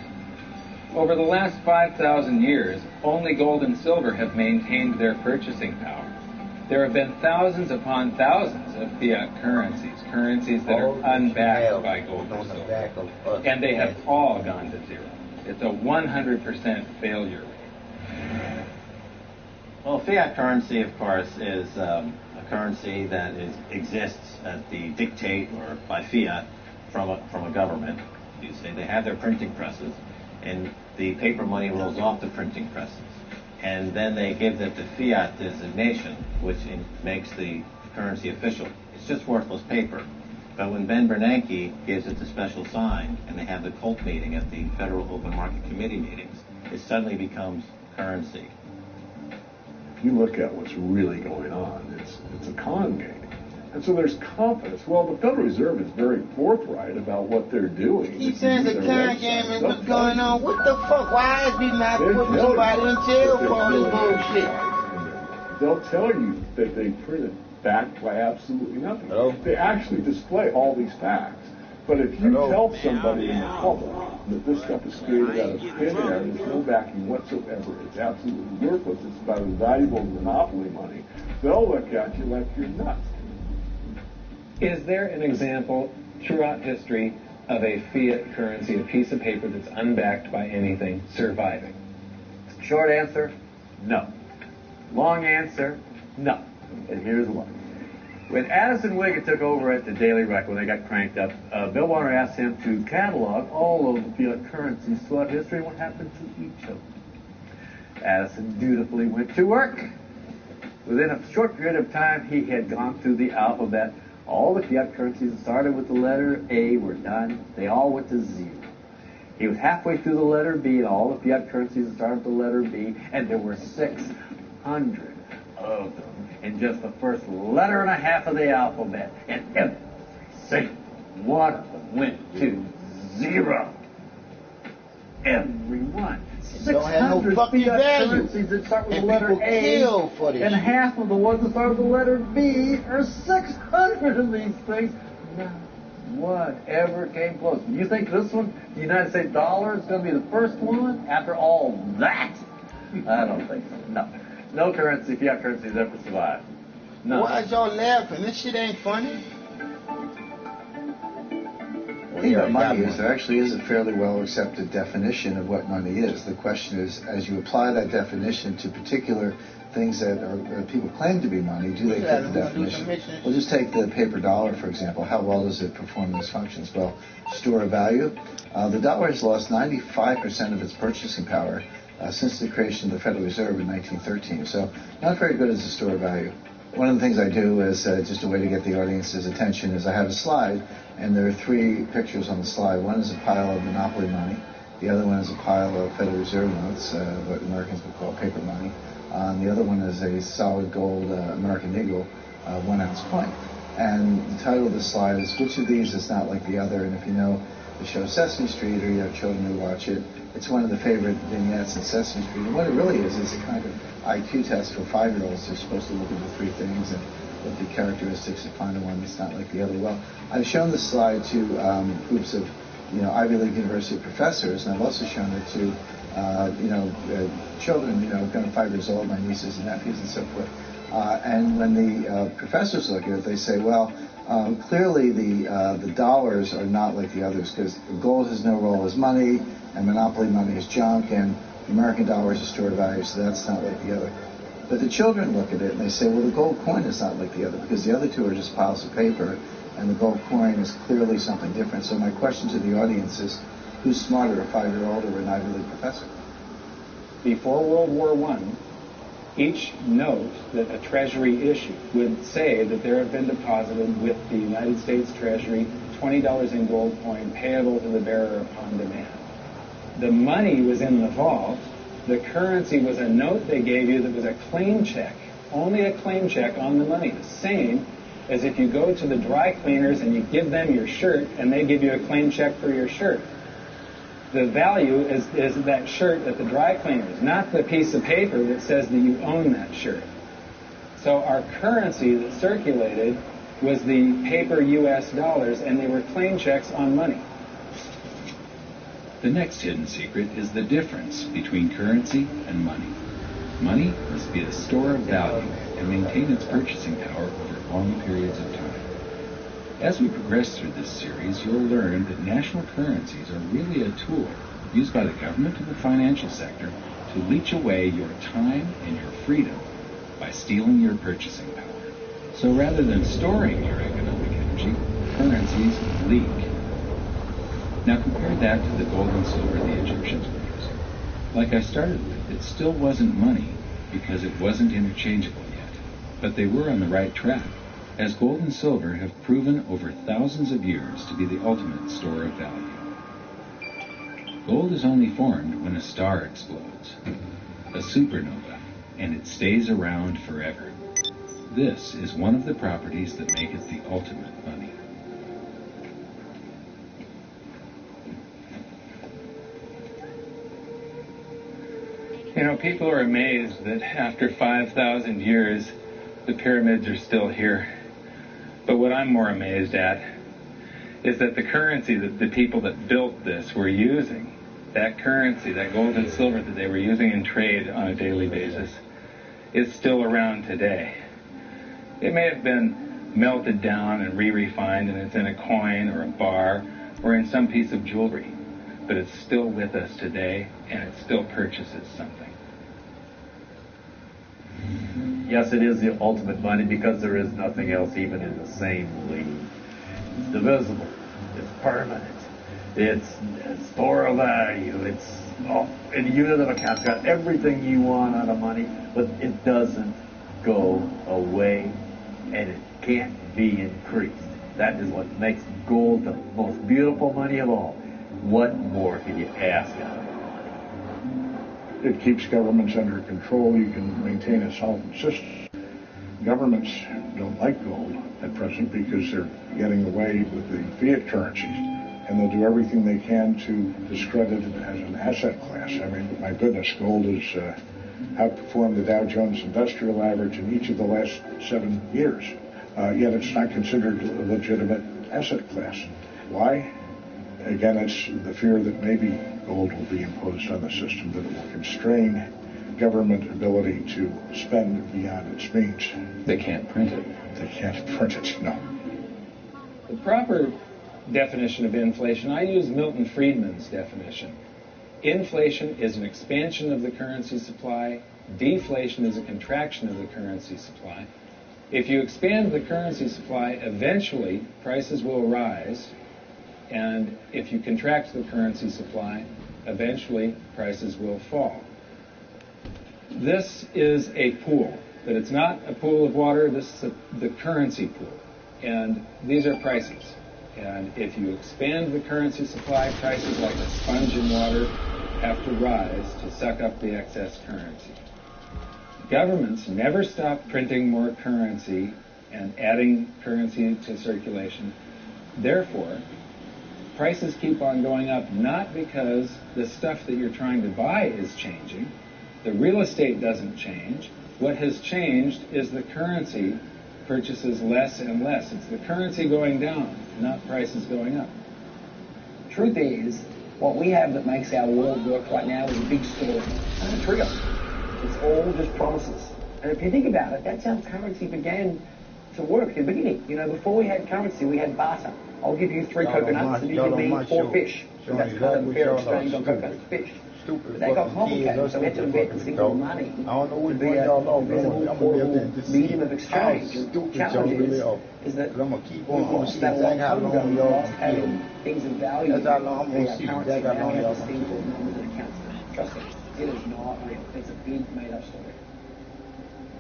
S15: Over the last 5,000 years, only gold and silver have maintained their purchasing power. There have been thousands upon thousands of fiat currencies that are unbacked by gold and silver. And they have all gone to zero. It's a 100% failure rate.
S19: Well, fiat currency, of course, is a currency that exists at the dictate or by fiat from a government. You say they have their printing presses, and the paper money rolls off the printing presses. And then they give it the fiat designation, which makes the currency official. It's just worthless paper. But when Ben Bernanke gives it the special sign, and they have the cult meeting at the Federal Open Market Committee meetings, it suddenly becomes currency.
S20: If you look at what's really going on, it's a con game. And so there's confidence. Well, the Federal Reserve is very forthright about what they're doing.
S1: He says a con game and what's going on. What the fuck? Why is he not putting somebody in jail for all this bullshit?
S20: They'll tell you that they printed backed by absolutely nothing. They actually display all these facts. But if you tell somebody in the public that this stuff is created out of thin air, there's no backing whatsoever, it's absolutely worthless, it's about as valuable as monopoly money, they'll look at you like you're nuts.
S15: Is there an example throughout history of a fiat currency, a piece of paper that's unbacked by anything, surviving?
S21: Short answer, no. Long answer, no. And here's why. When Addison Wiggett took over at the Daily Record, when they got cranked up, Bill Warner asked him to catalog all of the fiat currencies throughout history and what happened to each of them. Addison dutifully went to work. Within a short period of time, he had gone through the alphabet. All the fiat currencies that started with the letter A were done. They all went to zero. He was halfway through the letter B, and all the fiat currencies that started with the letter B, and there were 600 of them in just the first letter and a half of the alphabet, and every single one of them went to zero. Every one. 600 fiat currencies that start with the letter A, and half of the ones that start with the letter B are 600 of these things. Not one ever came close. You think this one, the United States dollar, is going to be the first one after all that? I don't think so. No. No currency, fiat currency has ever survived. No.
S1: Why is y'all laughing? This shit ain't funny.
S16: The thing about money is there actually is a fairly well accepted definition of what money is. The question is, as you apply that definition to particular things that people claim to be money, do they fit the definition? We'll just take the paper dollar, for example. How well does it perform these functions? Well, store of value. The dollar has lost 95% of its purchasing power since the creation of the Federal Reserve in 1913. So not very good as a store of value. One of the things I do is just a way to get the audience's attention is I have a slide, and there are three pictures on the slide. One is a pile of monopoly money. The other one is a pile of Federal Reserve notes, what Americans would call paper money. The other one is a solid gold American Eagle 1 ounce coin. And the title of the slide is, which of these is not like the other? And if you know the show Sesame Street, or you have children who watch it, it's one of the favorite vignettes in Sesame Street. And what it really is a kind of IQ test for 5-year-olds. They're supposed to look at the three things and look at characteristics and find the one that's not like the other. Well, I've shown this slide to groups of, Ivy League University professors, and I've also shown it to, children, kind of 5 years old, my nieces and nephews and so forth. And when the professors look at it, they say, well, clearly the dollars are not like the others because gold has no role as money, and monopoly money is junk, and the American dollar is a store of value, so that's not like the other. But the children look at it and they say, well, the gold coin is not like the other because the other two are just piles of paper, and the gold coin is clearly something different. So my question to the audience is, who's smarter, a 5-year-old or an Ivy League professor?
S15: Before World War I, each note that a Treasury issued would say that there had been deposited with the United States Treasury $20 in gold coin payable to the bearer upon demand. The money was in the vault. The currency was a note they gave you that was a claim check, only a claim check on the money, the same as if you go to the dry cleaners and you give them your shirt and they give you a claim check for your shirt. The value is that shirt at the dry cleaners, not the piece of paper that says that you own that shirt. So our currency that circulated was the paper U.S. dollars, and they were claim checks on money.
S14: The next hidden secret is the difference between currency and money. Money must be a store of value and maintain its purchasing power over long periods of time. As we progress through this series, you'll learn that national currencies are really a tool used by the government and the financial sector to leech away your time and your freedom by stealing your purchasing power. So rather than storing your economic energy, currencies leak. Now compare that to the gold and silver the Egyptians were using. Like I started with, it still wasn't money because it wasn't interchangeable yet. But they were on the right track, as gold and silver have proven over thousands of years to be the ultimate store of value. Gold is only formed when a star explodes, a supernova, and it stays around forever. This is one of the properties that make it the ultimate money.
S15: People are amazed that after 5,000 years, the pyramids are still here. But what I'm more amazed at is that the currency that the people that built this were using, that currency, that gold and silver that they were using in trade on a daily basis, is still around today. It may have been melted down and re-refined, and it's in a coin or a bar or in some piece of jewelry, but it's still with us today, and it still purchases something.
S21: Yes, it is the ultimate money because there is nothing else even in the same league. It's divisible. It's permanent. It's store of value. It's in unit of account. It's got everything you want out of money, but it doesn't go away, and it can't be increased. That is what makes gold the most beautiful money of all. What more can you ask out of it?
S20: It keeps governments under control. You can maintain a solvent system. Governments don't like gold at present because they're getting away with the fiat currencies, and they'll do everything they can to discredit it as an asset class. I mean, my goodness, gold has outperformed the Dow Jones Industrial Average in each of the last 7 years, yet it's not considered a legitimate asset class. Why? Again, it's the fear that maybe gold will be imposed on the system, that it will constrain government ability to spend beyond its means.
S14: They can't print it.
S20: They can't print it, no.
S15: The proper definition of inflation, I use Milton Friedman's definition. Inflation is an expansion of the currency supply. Deflation is a contraction of the currency supply. If you expand the currency supply, eventually prices will rise. And if you contract the currency supply, eventually prices will fall. This is a pool, but it's not a pool of water. This is the currency pool. And these are prices. And if you expand the currency supply, prices like a sponge in water have to rise to suck up the excess currency. Governments never stop printing more currency and adding currency to circulation. Therefore, prices keep on going up, not because the stuff that you're trying to buy is changing. The real estate doesn't change. What has changed is the currency purchases less and less. It's the currency going down, not prices going up.
S5: Truth is, what we have that makes our world work right now is a big story. It's not a trigger. It's all just promises. And if you think about it, that's how currency began to work at the beginning. You know, before we had currency, we had barter. I'll give you 3 coconuts and you give me 4 fish. So that's kind of a fair exchange on coconuts and fish. But that got complicated, so we had to invent a single money to be a visible, portable medium of exchange. The challenge is that we've lost that a long time ago. We lost having things of value via currency. Now we have this thing called numbers and accounts. Trust me, it is not real. It's a big made-up story.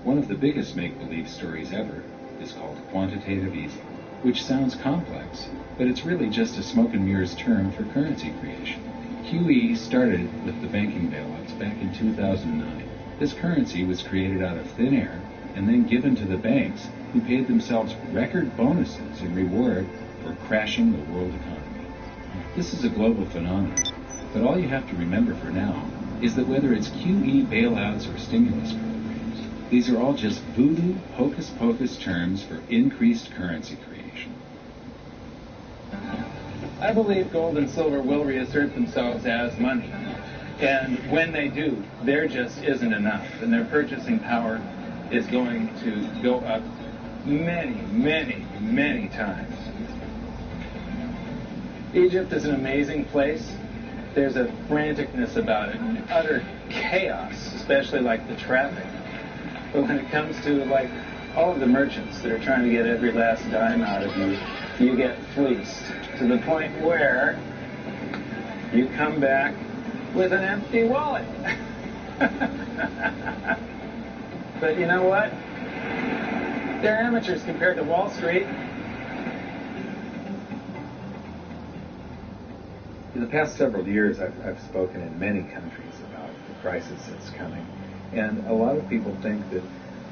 S14: One of the biggest make-believe stories ever is called quantitative easing, which sounds complex, but it's really just a smoke and mirrors term for currency creation. QE started with the banking bailouts back in 2009. This currency was created out of thin air and then given to the banks, who paid themselves record bonuses in reward for crashing the world economy. This is a global phenomenon, but all you have to remember for now is that whether it's QE bailouts or stimulus programs, these are all just voodoo, hocus-pocus terms for increased currency creation.
S15: I believe gold and silver will reassert themselves as money. And when they do, there just isn't enough. And their purchasing power is going to go up many, many, many times. Egypt is an amazing place. There's a franticness about it, and utter chaos, especially like the traffic. But when it comes to like all of the merchants that are trying to get every last dime out of you, you get fleeced to the point where you come back with an empty wallet. But you know what? They're amateurs compared to Wall Street. In the past several years, I've spoken in many countries about the crisis that's coming. And a lot of people think that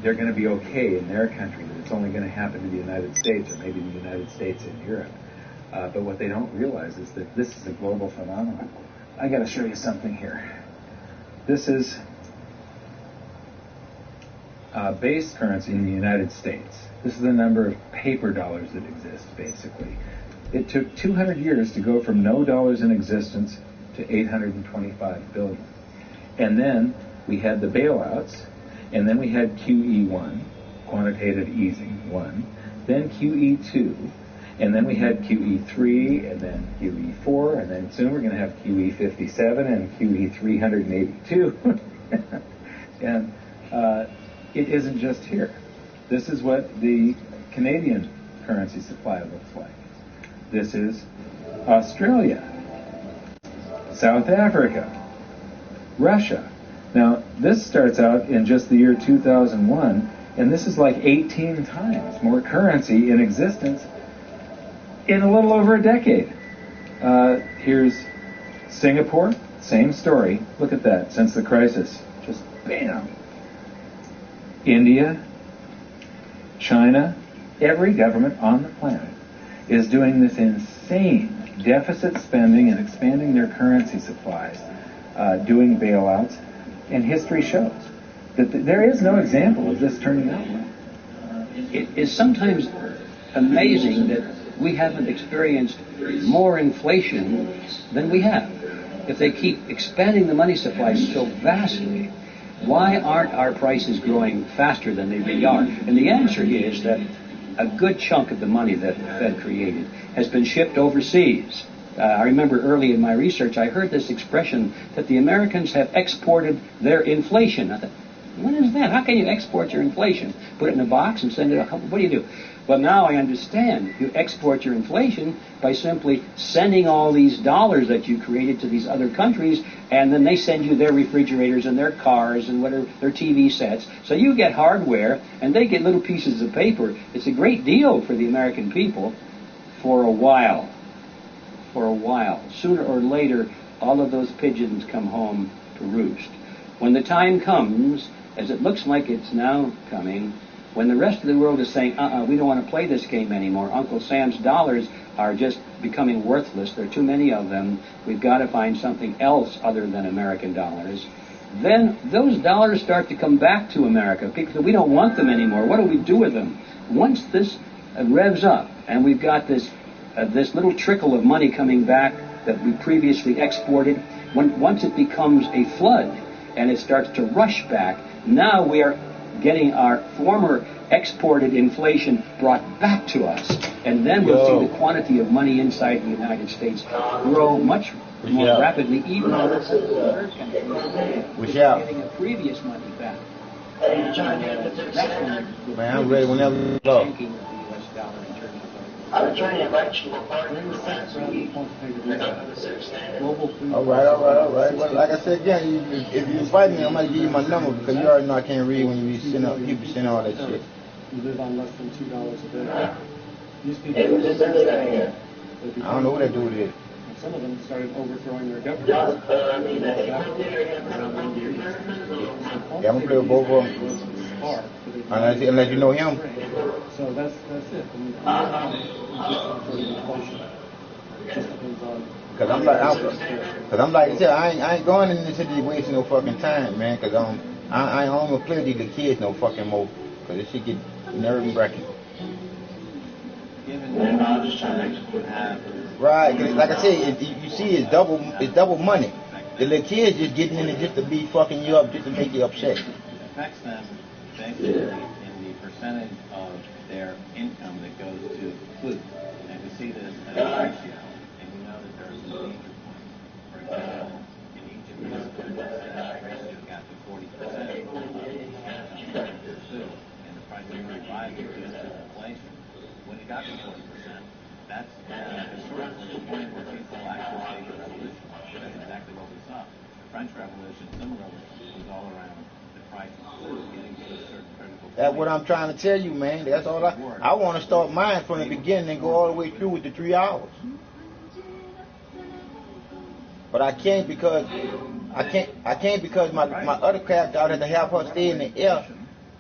S15: they're going to be okay in their country, that it's only going to happen to the United States or maybe the United States and Europe. But what they don't realize is that this is a global phenomenon. I got to show you something here. This is base currency in the United States. This is the number of paper dollars that exist, basically. It took 200 years to go from no dollars in existence to 825 billion. And then we had the bailouts, and then we had QE1, quantitative easing 1, then QE2, and then we had QE3, and then QE4, and then soon we're going to have QE57 and QE382. And it isn't just here. This is what the Canadian currency supply looks like. This is Australia, South Africa, Russia. Now, this starts out in just the year 2001, and this is like 18 times more currency in existence in a little over a decade. Here's Singapore, same story. Look at that, since the crisis. Just bam. India, China, every government on the planet is doing this insane deficit spending and expanding their currency supplies, doing bailouts, and history shows that there is no example of this turning out well.
S2: It is sometimes amazing that we haven't experienced more inflation than we have. If they keep expanding the money supply so vastly, why aren't our prices growing faster than they really are? And the answer is that a good chunk of the money that the Fed created has been shipped overseas. I remember early in my research, I heard this expression that the Americans have exported their inflation. I thought, what is that? How can you export your inflation? Put it in a box and send it out? What do you do? Well, now I understand. You export your inflation by simply sending all these dollars that you created to these other countries, and then they send you their refrigerators and their cars and whatever, their TV sets. So you get hardware, and they get little pieces of paper. It's a great deal for the American people for a while. For a while. Sooner or later, all of those pigeons come home to roost. When the time comes, as it looks like it's now coming, when the rest of the world is saying, we don't want to play this game anymore. Uncle Sam's dollars are just becoming worthless. There are too many of them. We've got to find something else other than American dollars. Then those dollars start to come back to America. People say, we don't want them anymore. What do we do with them? Once this revs up, and we've got this little trickle of money coming back that we previously exported, once it becomes a flood and it starts to rush back, now we are getting our former exported inflation brought back to us. And then we'll see the quantity of money inside the United States grow much more rapidly, even though the third country is getting a previous money back. And that's when
S1: man, I'm ready whenever you go.
S2: tanking of the U.S. dollar in terms of
S22: I was trying to invite you to a party last week.
S1: All right. Well, like I said again, if you invite me, I might give you my number because you already know I can't read when you send out people send all that shit.
S23: You live on less than $2 a day. These people
S22: Hey, who's this guy here?
S1: I don't know what that dude is.
S23: Some of them started overthrowing their government.
S1: Yeah, I'm gonna play with both of them. Unless you know him.
S23: So that's it. I mean, just depends on.
S1: Cause I'm like I said, I ain't going in this city wasting no fucking time, man. Cause I ain't gonna play with these kids no fucking more. Cause this shit get nerve wracking. Right, cause like I said, you see, it's double money. The little kids just getting in it just to be fucking you up, just to make you upset.
S19: It affects them basically in the percentage of their income that goes to food. And we see this as a ratio, and we know that there are some major points. For example, in Egypt, that ratio got to 40% of food, and the price of $35 due to inflation. When it got to 40%, that's historically the point where people actually say the revolution. That's exactly what we saw. The French Revolution, similarly, was all around the price of food getting to a certain critical point.
S1: That's what I'm trying to tell you, man. That's all I want to start mine from the beginning and go all the way through with the 3 hours. But I can't because my other craft I would have to have her stay in the air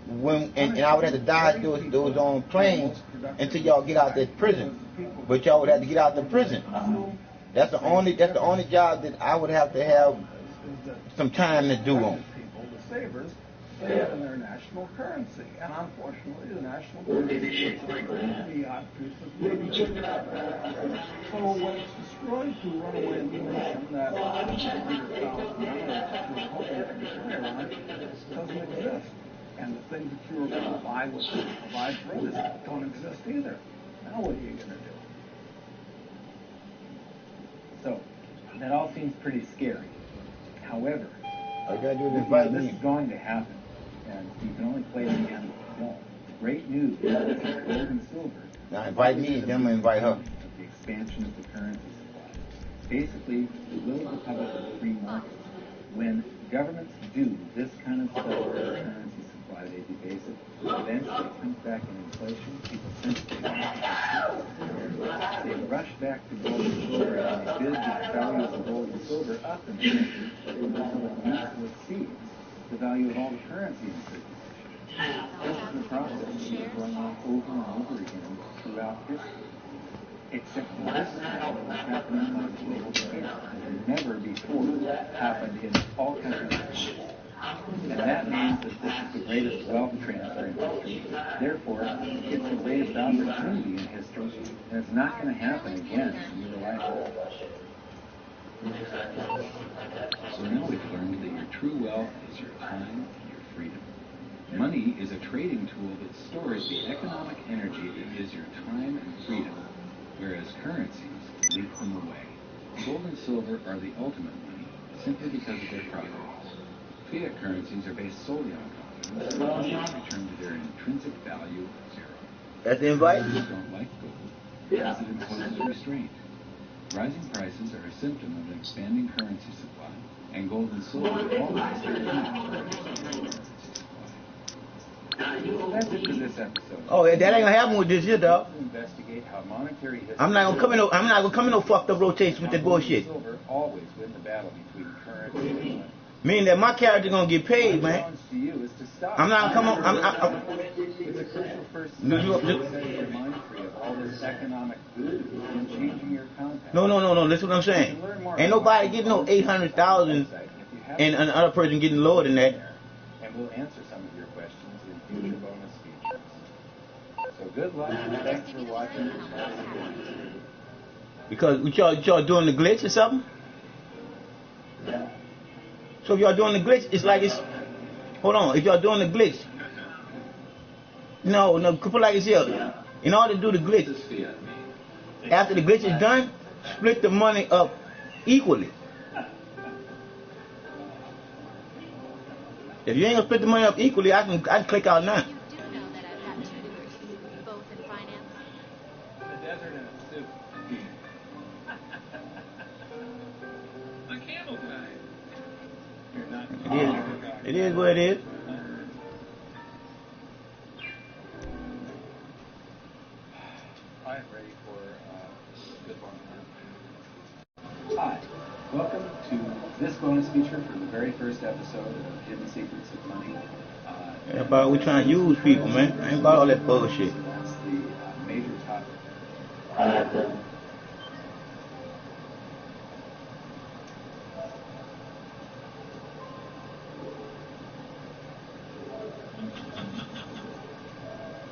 S1: and I would have to dodge those on planes until y'all get out that prison. But y'all would have to get out the prison. That's the only job that I would have to have some time to do on.
S23: The savers live in their national currency, and unfortunately, the national currency is the odd piece of paper. So when it's destroyed through runaway inflation, that doesn't exist. And the things that you were going to provide for others don't exist either. Now what are you going to do?
S15: So, that all seems pretty scary. However,
S1: all you gotta do is invite
S15: this
S1: me.
S15: is going to happen.
S13: and you can only play the game if you don't. Great news, gold and silver.
S1: Now invite me, then I'm gonna invite her.
S13: The expansion of the currency supply. Basically, the will of the public is a free market. When governments do this kind of stuff with the currency supply, they debase it. Eventually, it comes back in inflation. People simply they rush back to gold and silver and they bid the values of gold and silver up in the country until it easily exceeds the value of all the currency in circulation. This is the process that is going on over and over again throughout history. Except for this time, it was happening on a global scale. Never before happened in all countries. And that means that this is the greatest wealth transfer in history. Therefore, it's the greatest opportunity in history, and it's not going to happen again in your lifetime.
S14: So now we've learned that your true wealth is your time and your freedom. Money is a trading tool that stores the economic energy that is your time and freedom, whereas currencies leak them away. Gold and silver are the ultimate money, simply because of their properties. Fiat currencies are based solely on confidence, and return to their intrinsic value of zero.
S1: That's the invite?
S14: People don't like gold because it imposes restraint. Rising prices are a symptom of an expanding currency supply, and gold and silver always are currency supply.
S13: That's it for this episode.
S1: Oh, that ain't gonna happen with this here, dog.
S13: Investigate how monetary history.
S1: I'm not gonna come in no fucked up rotation with that bullshit.
S13: Silver always win the battle between currency and money.
S1: Meaning that my character gonna get paid, man.
S13: challenge to you is to stop.
S1: I'm not gonna come on.
S13: It's a crucial first step in setting your mind free of all this economic voodoo and changing your context.
S1: No. Listen what I'm saying. Ain't nobody getting no 800,000, and another person getting lower than that.
S13: And we'll answer some of your questions in future bonus features. So good luck and thanks for watching.
S1: Because y'all doing the glitch or something?
S13: Yeah.
S1: So if y'all doing the glitch, it's like it's. Hold on. If y'all doing the glitch, no, put like it's here. In order to do the glitch, after the glitch is done, split the money up equally. If you ain't gonna split the money up equally, I can click out now.
S4: You do know that I've got 2 degrees, both in finance.
S13: The desert and a soup.
S17: A camel guy.
S13: You're not.
S1: It is what it is.
S13: I'm ready for good one. Hi, welcome to this bonus feature for the very first episode of Hidden Secrets of Money.
S1: We trying to use people, man. I ain't about all that bullshit.
S13: That's the major topic.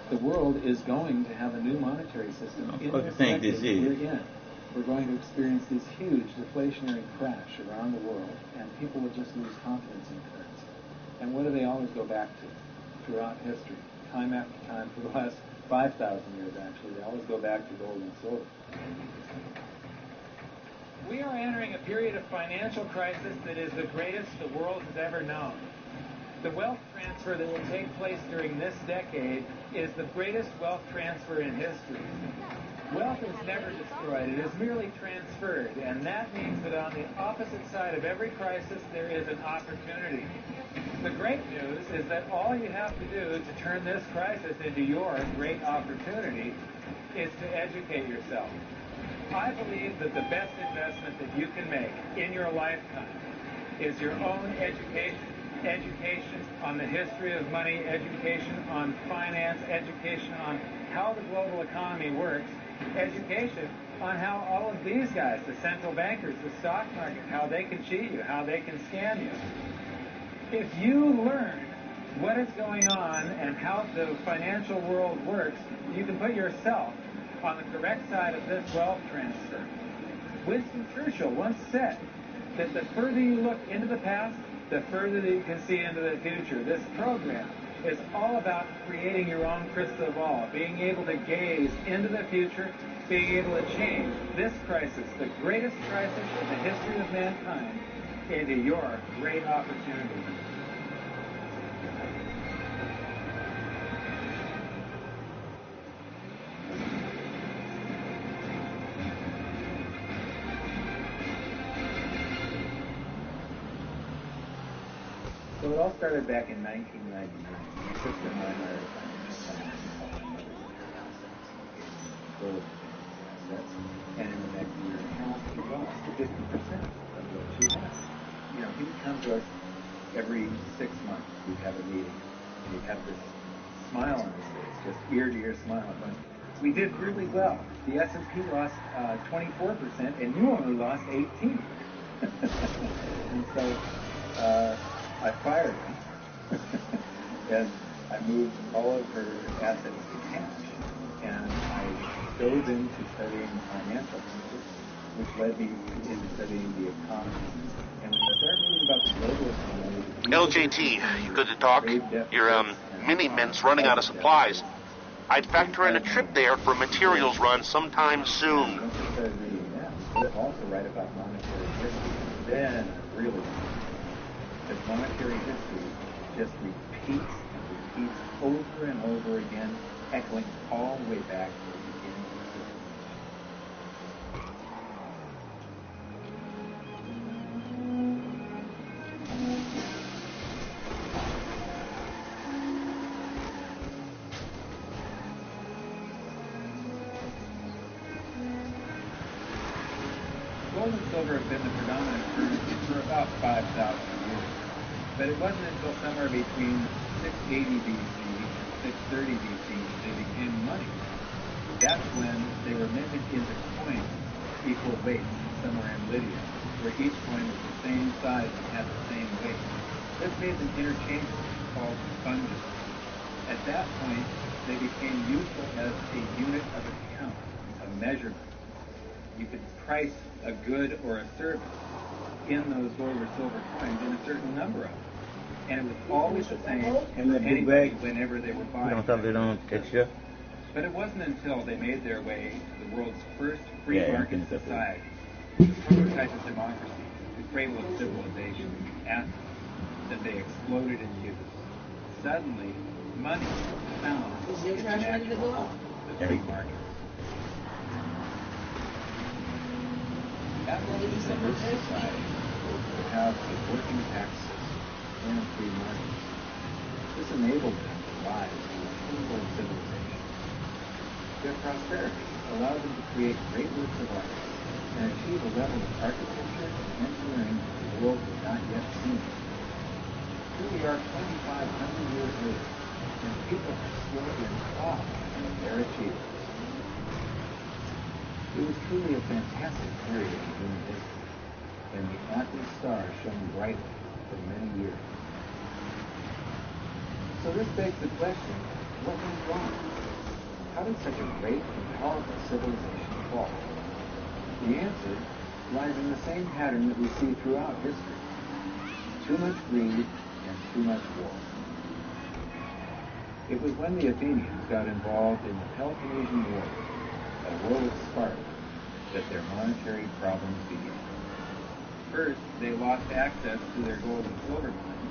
S13: The world is going to have a new monetary system in this decade we're in. We're going to experience this huge deflationary crash around the world, and people will just lose confidence in currency. And what do they always go back to throughout history? Time after time, for the last 5,000 years actually, they always go back to gold and silver. We are entering a period of financial crisis that is the greatest the world has ever known. The wealth transfer that will take place during this decade is the greatest wealth transfer in history. Wealth is never destroyed, it is merely transferred, and that means that on the opposite side of every crisis there is an opportunity. The great news is that all you have to do to turn this crisis into your great opportunity is to educate yourself. I believe that the best investment that you can make in your lifetime is your own education. Education on the history of money, education on finance, education on how the global economy works, education on how all of these guys, the central bankers, the stock market, how they can cheat you, how they can scam you. If you learn what is going on and how the financial world works, you can put yourself on the correct side of this wealth transfer. Winston Churchill once said that the further you look into the past, the further that you can see into the future. This program is all about creating your own crystal ball, being able to gaze into the future, being able to change this crisis, the greatest crisis in the history of mankind, into your great opportunity.
S15: So it all started back in 1999. My sister and I hired a financial planner to help my mother with her assets. Gold assets. And in the next year and a half, he lost 50% of what she had. You know, he would come to us every 6 months. We'd have a meeting. And he'd have this smile on his face, just ear-to-ear smile. Going, we did really well. The S&P lost 24%, and you only lost 18%. And so I fired him, and I moved all of her assets to cash, and I dove into studying financial markets, which led me into studying the economy. And when I started reading about the global economy...
S6: LJT, you good to talk? Your, mini-mint's running out of supplies. I'd factor in a trip there for a materials run sometime soon.
S15: Once I started reading that, I would also write about monetary history. Then I really... Because monetary history just repeats and repeats over and over again, echoing all the way back to the beginning of civilization. Gold and silver have been the predominant currency for about 5,000 years. But it wasn't until somewhere between 680 BC and 630 BC that they became money. That's when they were minted into coins equal weight somewhere in Lydia, where each coin was the same size and had the same weight. This made them interchangeable, called sponges. At that point, they became useful as a unit of account, a measurement. You could price a good or a service in those gold or silver coins in a certain number of them. And it was always the same for anybody whenever they were buying. But it wasn't until they made their way to the world's first free market society, the prototype of democracy, the cradle of civilization, Athens, that they exploded in use. Suddenly, money found its natural home, the free market. Athens is the first society to have a working tax system and free markets. This enabled them to rise to a single civilization. Their prosperity allowed them to create great works of art and achieve a level of architecture and engineering that the world had not yet seen. Here we are 2,500 years later, and people are still in awe of their achievements. It was truly a fantastic period in human history, and the Athens star shone brightly for many years. So this begs the question, what went wrong? How did such a great and powerful civilization fall? The answer lies in the same pattern that we see throughout history. Too much greed and too much war. It was when the Athenians got involved in the Peloponnesian War, a war with Sparta, that their monetary problems began. First, they lost access to their gold and silver mines.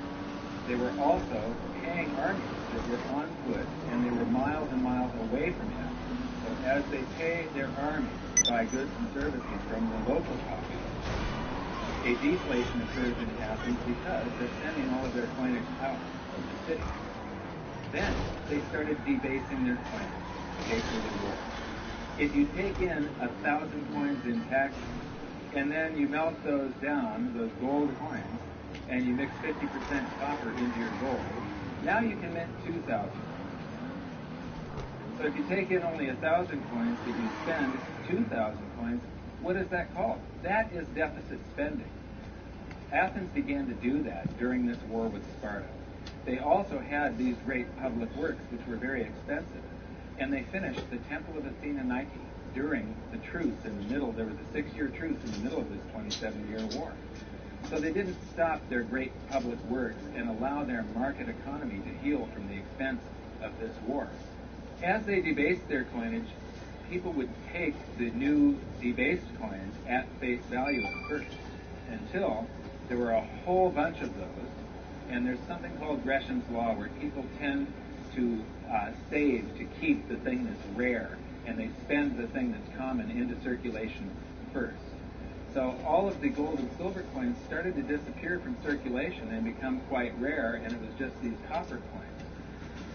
S15: They were also paying armies that were on foot, and they were miles and miles away from Athens. So as they paid their armies to buy goods and services from the local population, a deflation occurs in Athens because they're sending all of their coinage out of the city. Then they started debasing their coinage to pay for the war. If you take in 1,000 coins in taxes, and then you melt those down, those gold coins, and you mix 50% copper into your gold, now you can mint 2,000. So if you take in only 1,000 coins, but you spend 2,000 coins, what is that called? That is deficit spending. Athens began to do that during this war with Sparta. They also had these great public works, which were very expensive, and they finished the Temple of Athena Nike during the truce in the middle. There was a 6-year truce in the middle of this 27-year war. So they didn't stop their great public works and allow their market economy to heal from the expense of this war. As they debased their coinage, people would take the new debased coins at face value at first, until there were a whole bunch of those
S11: And there's something called Gresham's Law, where people tend to save to keep the thing that's rare, and they spend the thing that's common into circulation first. So all of the gold and silver coins started to disappear from circulation and become quite rare, and it was just these copper coins.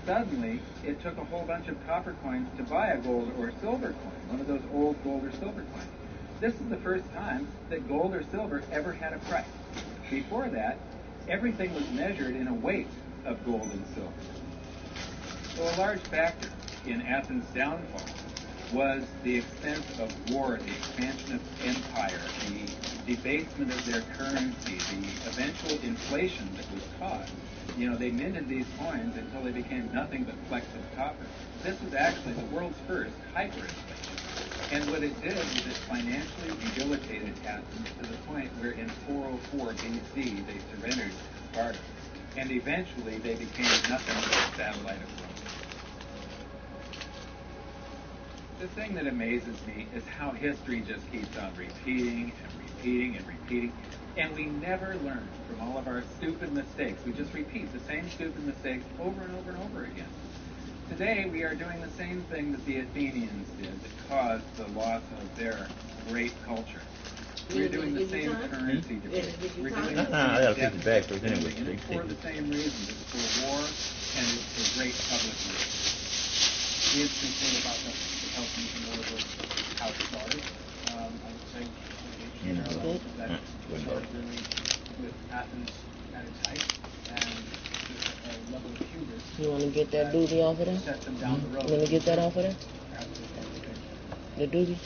S11: Suddenly, it took a whole bunch of copper coins to buy a gold or silver coin, one of those old gold or silver coins. This is the first time that gold or silver ever had a price. Before that, everything was measured in a weight of gold and silver. So a large factor in Athens' downfall was the extent of war, the expansion of empire, the debasement of their currency, the eventual inflation that was caused. You know, they minted these coins until they became nothing but flecks of copper. This was actually the world's first hyperinflation. And what it did was it financially debilitated Athens to the point where in 404 BC they surrendered to Sparta. And eventually they became nothing but a satellite of Rome. The thing that amazes me is how history just keeps on repeating and repeating and repeating, and we never learn from all of our stupid mistakes. We just repeat the same stupid mistakes over and over and over again. Today, we are doing the same thing that the Athenians did that caused the loss of their great culture. We're doing the same currency debate. We're doing the same debt debate for the same reasons. It's for war and it's for great public good. The interesting thing about the health mission war was how it started. I would say that started really with Athens at its height and a level of hubris.
S3: You want to get that doobie off of there?
S11: Set them down the road.
S3: You want to get that off of there? The doobie?